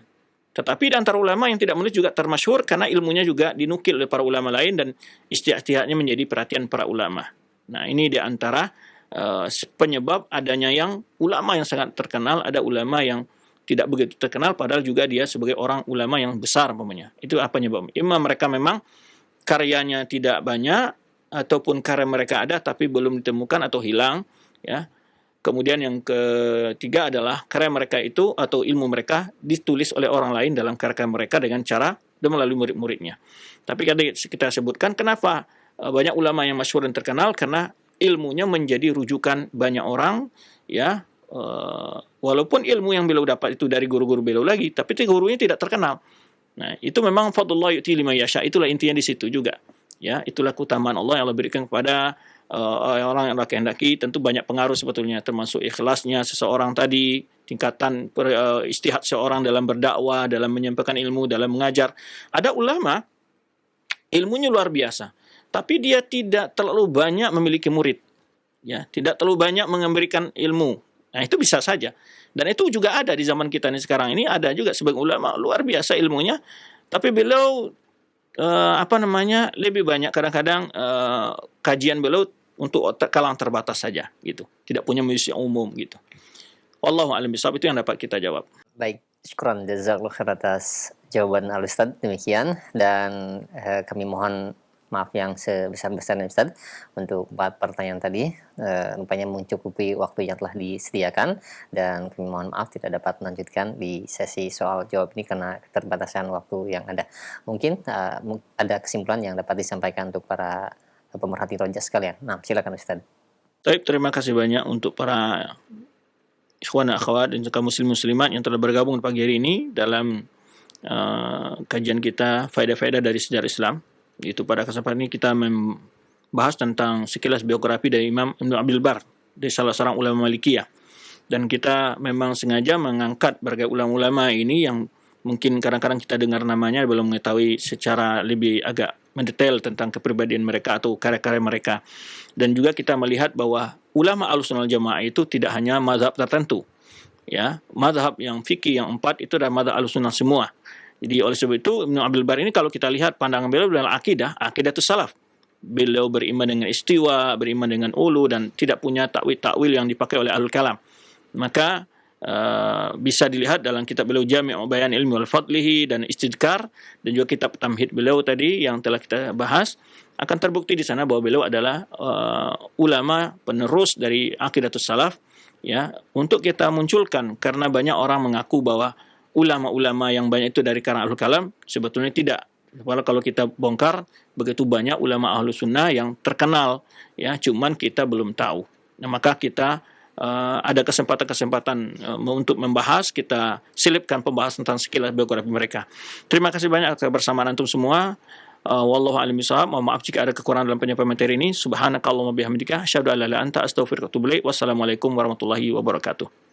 Tetapi di antara ulama yang tidak menulis juga termasyhur karena ilmunya juga dinukil oleh para ulama lain dan ijtihadnya menjadi perhatian para ulama. Nah, ini di antara penyebab adanya yang ulama yang sangat terkenal, ada ulama yang tidak begitu terkenal padahal juga dia sebagai orang ulama yang besar umpamanya. Itu apa penyebabnya? Imam mereka memang karyanya tidak banyak ataupun karya mereka ada tapi belum ditemukan atau hilang, ya. Kemudian yang ketiga adalah karya mereka itu atau ilmu mereka ditulis oleh orang lain dalam karya mereka dengan cara dan melalui murid-muridnya. Tapi kita sebutkan kenapa banyak ulama yang masyhur dan terkenal, karena ilmunya menjadi rujukan banyak orang, ya. Walaupun ilmu yang beliau dapat itu dari guru-guru beliau lagi, tapi itu gurunya tidak terkenal. Nah, itu memang fadlullah yu'ti liman yasha, itulah intinya di situ juga. Ya, itulah keutamaan Allah yang Allah berikan kepada orang yang Allah kehendaki. Tentu banyak pengaruh sebetulnya, termasuk ikhlasnya seseorang tadi, tingkatan istihad seorang dalam berdakwah, dalam menyampaikan ilmu, dalam mengajar. Ada ulama ilmunya luar biasa, tapi dia tidak terlalu banyak memiliki murid, ya, tidak terlalu banyak memberikan ilmu. Nah, itu bisa saja, dan itu juga ada di zaman kita ini sekarang ini, ada juga sebagai ulama luar biasa ilmunya, tapi beliau lebih banyak kadang-kadang kajian beliau untuk kalangan terbatas saja, gitu, tidak punya majelis umum, gitu. Wallahu a'lam bishawab, itu yang dapat kita jawab. Baik, syukran jazakallahu khair atas jawaban Al-Ustaz demikian, dan kami mohon maaf yang sebesar-besarnya Ustaz untuk 4 pertanyaan tadi. Rupanya mencukupi waktu yang telah disediakan, dan kami mohon maaf tidak dapat melanjutkan di sesi soal jawab ini karena keterbatasan waktu yang ada. Mungkin ada kesimpulan yang dapat disampaikan untuk para pemerhati Roja sekalian. Nah, silakan Ustaz. Baik, terima kasih banyak untuk para ikhwan akhwat dan juga muslim muslimat yang telah bergabung pagi hari ini dalam kajian kita faedah-faedah dari sejarah Islam. Itu pada kesempatan ini kita membahas tentang sekilas biografi dari Imam Ibnu Abdul Bar, dari salah seorang ulama Malikiyah. Dan kita memang sengaja mengangkat berbagai ulama-ulama ini yang mungkin kadang-kadang kita dengar namanya belum mengetahui secara lebih agak mendetail tentang kepribadian mereka atau karya-karya mereka. Dan juga kita melihat bahwa ulama Ahlussunnah wal Jamaah itu tidak hanya mazhab tertentu. Ya, mazhab yang fikih yang 4 itu adalah mazhab Ahlussunnah semua. Jadi oleh sebab itu Ibnu Abdul Bar ini kalau kita lihat pandangan beliau dalam akidah itu salaf. Beliau beriman dengan istiwa, beriman dengan ulu, dan tidak punya takwil yang dipakai oleh ahlul kalam. Maka bisa dilihat dalam kitab beliau Jami' Bayan Ilmi wal Fadlihi dan Istidkar, dan juga kitab Tamhid beliau tadi yang telah kita bahas, akan terbukti di sana bahwa beliau adalah ulama penerus dari aqidatus salaf, ya, untuk kita munculkan, karena banyak orang mengaku bahwa ulama-ulama yang banyak itu dari kalangan ahlul kalam, sebetulnya tidak. Kalau kita bongkar, begitu banyak ulama ahlus sunnah yang terkenal, ya, cuman kita belum tahu. Nah, maka kita ada kesempatan-kesempatan untuk membahas, kita selipkan pembahasan tentang sekilas biografi mereka. Terima kasih banyak atas kebersamaan antum semua. Wallahu a'lam bishawab. Mohon maaf jika ada kekurangan dalam penyampaian materi ini. Subhanakallahumma bihamdika asyhadu an la ilaha illa anta astaghfiruka wa atubu ilaik. Wassalamualaikum warahmatullahi wabarakatuh.